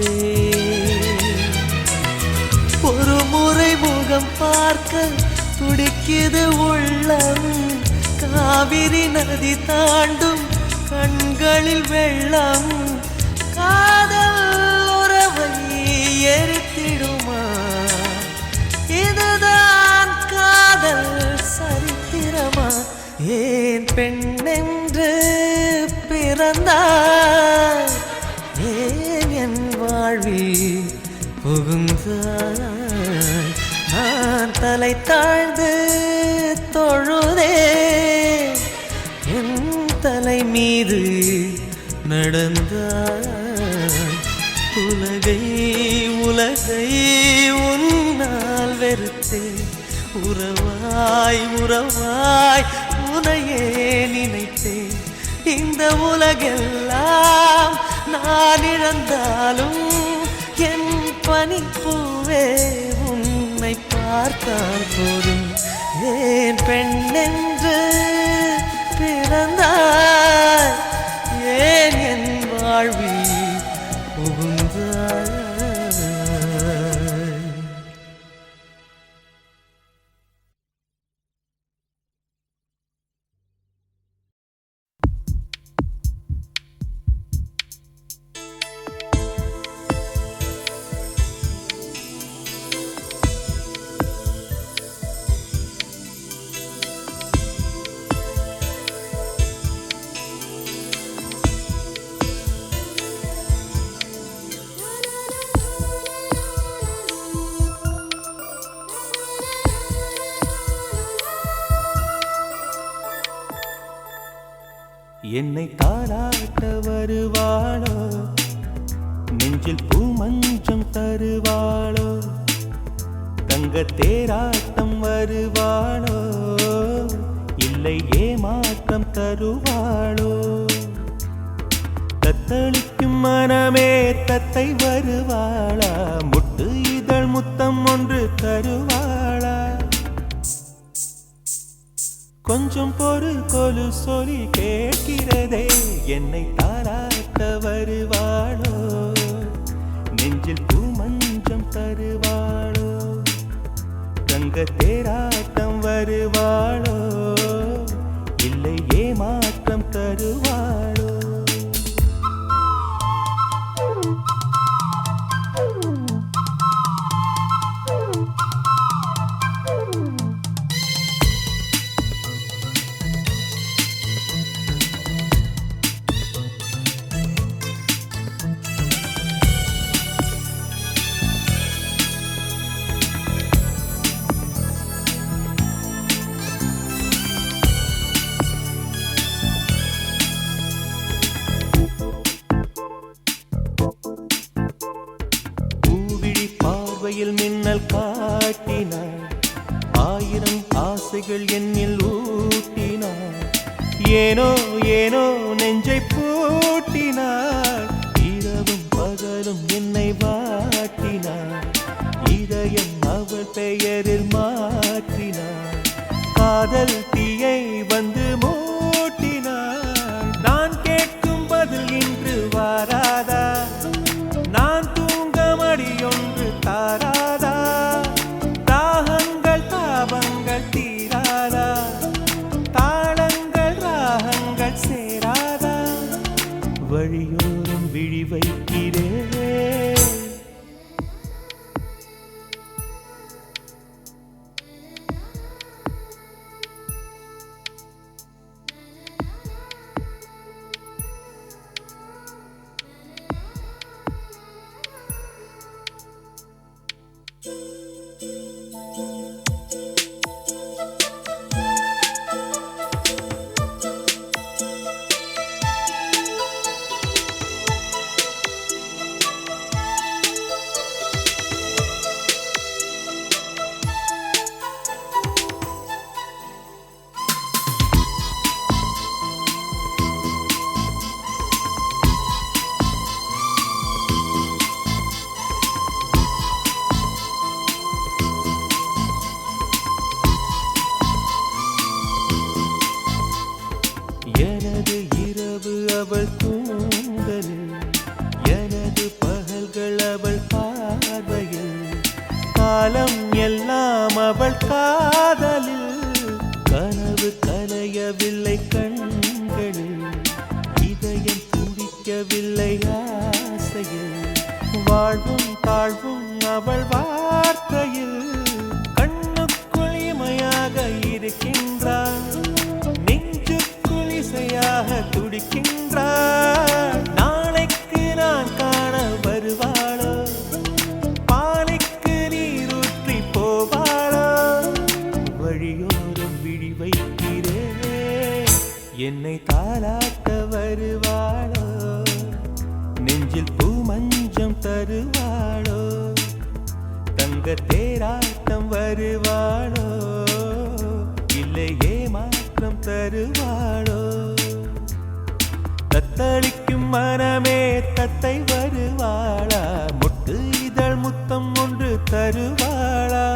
பார்த்தேன். ஒரு முறை முகம் பார்க்க துடிக்குது உள்ளம், காவிரி நதி தாண்டும் கண்களில் வெள்ளம். காதல் உறவை எரித்திடுமா? இதுதான் காதல் சரித்திரமா? ஏன் பெண்ணென்று பிறந்தாய்? ஏன் என் வாழ்வில் புகுந்தாய்? நான் தலை தாழ்ந்து தொழுதே, என் தலை மீது நடந்தாய். உலகை உலகை உன்னால் வெறுத்தேன். உறவாய் உறவாய் உனையே நினைத்தேன். இந்த உலகெல்லாம் நான் இழந்தாலும் என் பனிப்பூவே உன்னை பார்த்தால் போதும். ஏன் பெண்ணென்று பிறந்தாய்? ஏன் என் வாழ்வில் புகுந்தாய்? என்னை தாளாட்ட வருவாளோ? நெஞ்சில் பூமஞ்சம் தருவாளோ? தங்க தேராட்டம் வருவாளோ? இல்லை ஏமாற்றம் தருவாளோ? தத்தளிக்கும் மனமே தத்தை வருவாளா? முட்டு இதழ் முத்தம் ஒன்று தருவாளா? கொஞ்சம் பொறு கொலு சொல்லி கேட்கிறதே, என்னை தாராட்ட வருவாளோ? நெஞ்சில் பூமஞ்சம் தருவாளோ? தங்க தேராட்டம் வருவாளோ? இல்லை ஏமாற்றம் தருவாளோ? மின்னல் காட்டினாள், ஆயிரம் ஆசைகள் என்னில் ஊட்டினாள். ஏனோ ஏனோ நெஞ்சை பூட்டினாள், இரவும் பகலும் என்னை வாட்டினாள். இதயம் அவள் பெயரில் மாற்றினாள், காதல் தீயை வந்து மூட்டினாள். நான் கேட்கும் பதில் இன்று வாராதா? நான் தூங்க மடியொன்று தாராதா? தாகங்கள் தாபங்கள் தீராதா? தாளங்கள் ராகங்கள் சேராதா? வழியோரம் விழி வைக்கிறேன், எல்லாம் அவள் காதலில் கனவு கலையவில்லை கண்களில் இதயம் துடிக்கவில்லை ஆசையில் வாழ்வும் தாழ்வும் அவள் வார்த்தையில் கண்ணுக்குள் இமையாக இருக்கின்றாள் நெஞ்சுக்குள் இசையாக துடிக்கின்றாள் நாளைக்கு நான் காண வருவாளோ பாலைக்கு நீரூற்றி போவாளோ வழியோரம் விழி வைக்கிறே என்னை தாலாட்ட வருவாளோ நெஞ்சில் பூ மஞ்சம் தருவாளோ தங்க தேராட்டம் வருவாளோ இல்லை ஏமாற்றம் தருவாளோ தத்தளிக்கும் மனமே தத்தை வருவாளா மொட்டு இதழ் முத்தம் ஒன்று தருவாளா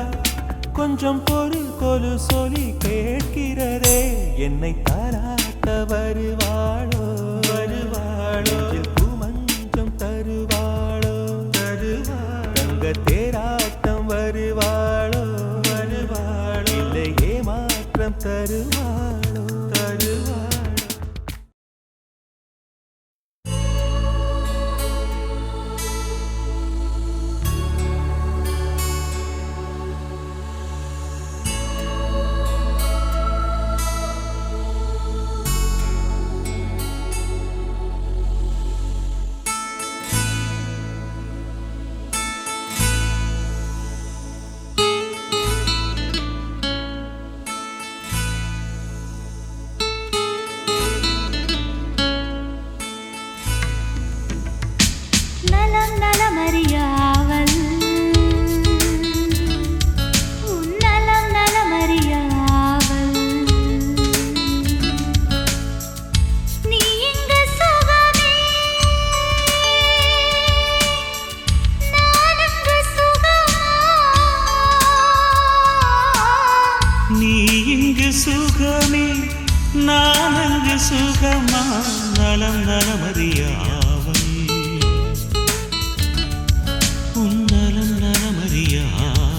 கொஞ்சம் பொருள் கொலு சொல்லி கேட்கிறதே என்னை தாராட்ட வருவாளோ வருவாளோ பூமஞ்சம் தருவாளோ தருவாளோ தங்க தேராட்டம் வருவாளோ வருவாளோ இல்லை ஏமாற்றம் தருவாளோ தருவாளோ நலம் நலமறியாவல் உன் நலம் நலமறியாவல் நீ இங்கு சுகமே நான் அங்கு சுகமா நீ இங்கு சுகமே நான் அங்கு சுகமா நலம் நலமறியாவல் உன் நலம் நலமறியாவல்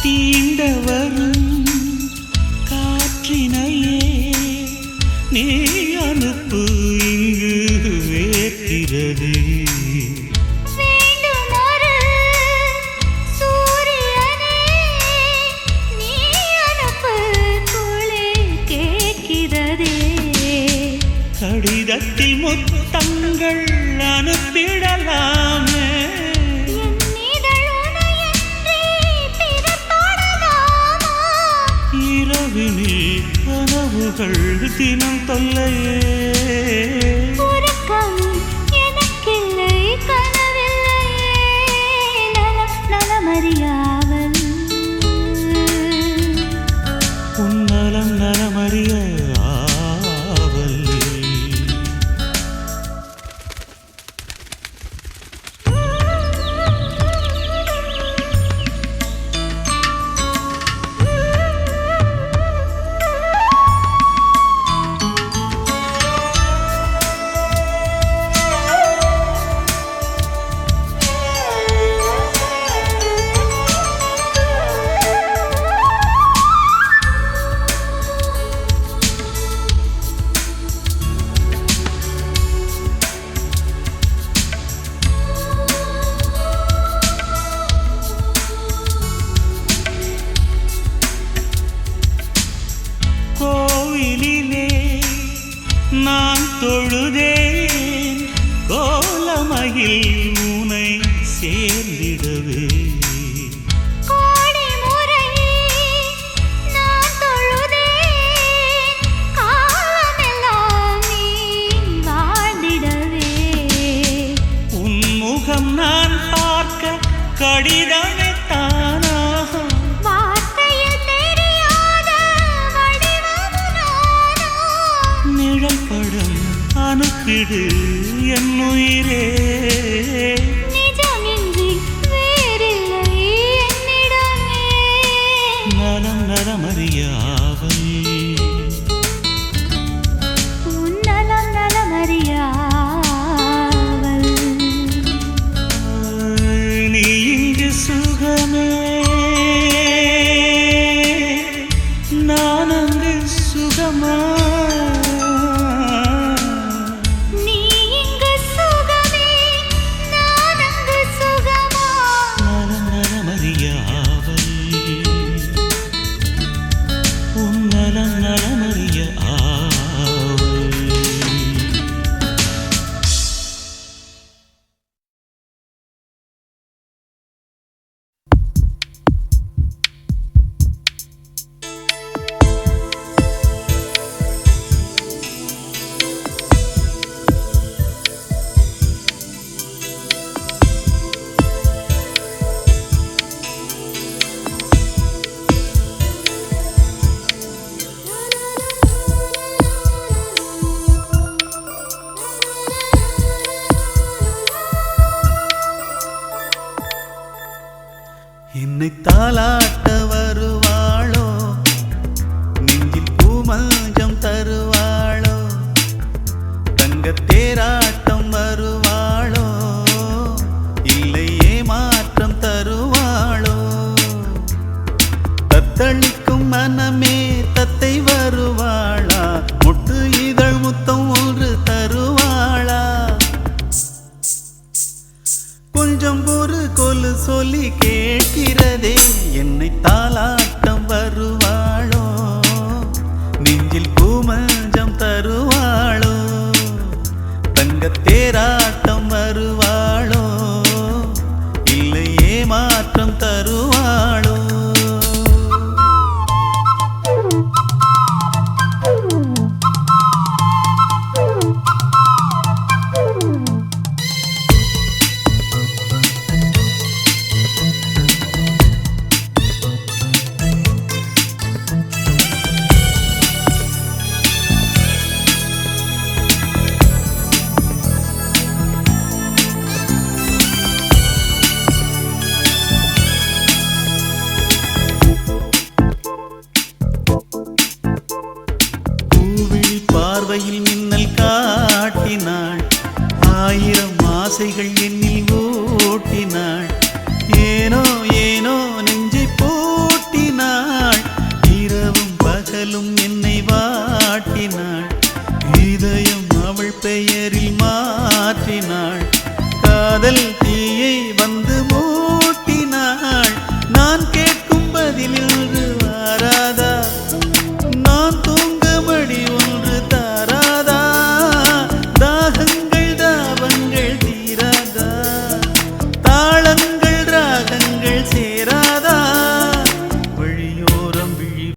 தீண்ட வரும் காற்றினையே நீ அனுப்பு இங்கு வேற்கிறது வேண்டுமொரு சூரியனே நீ அனுப்பு குளிர் கேட்கிறதே கடிதத்தில் முத்தங்கள் அனுப்பிடலாமே என் இதழ் உனையன்றி பிறர் தொடலாமா இரவினில் கனவுகள் தினம் தொல்லையே உறக்கம் எனக்கில்லை கனவில்லையே நலம் நலமறியாவல் உன் நலம் நலமறியாவல் நான் தொழுதேன் கோலமகில் உனை சேர்ந்திடவே கோடி இது என் உயிரே நிஜமின்றி வேறில்லை என்னிடமே நலம் நலமறியாவல் உன் நலம் நலமறியாவல் நீ இங்கு சுகமே நான் அங்கு சுகமா நீ இங்கு சுகமே நான் அங்கு சுகமா நலம் நலமறியாவல் உன் நலம் நலமறிய ஆவல் என்னை தாலாட்ட வருவாளோ நெஞ்சில் பூமஞ்சம் தருவாளோ தங்கத் தேராட்டம் வருவாளோ இல்லை ஏமாற்றம் தருவாளோ தத்தளிக்கும் மனமே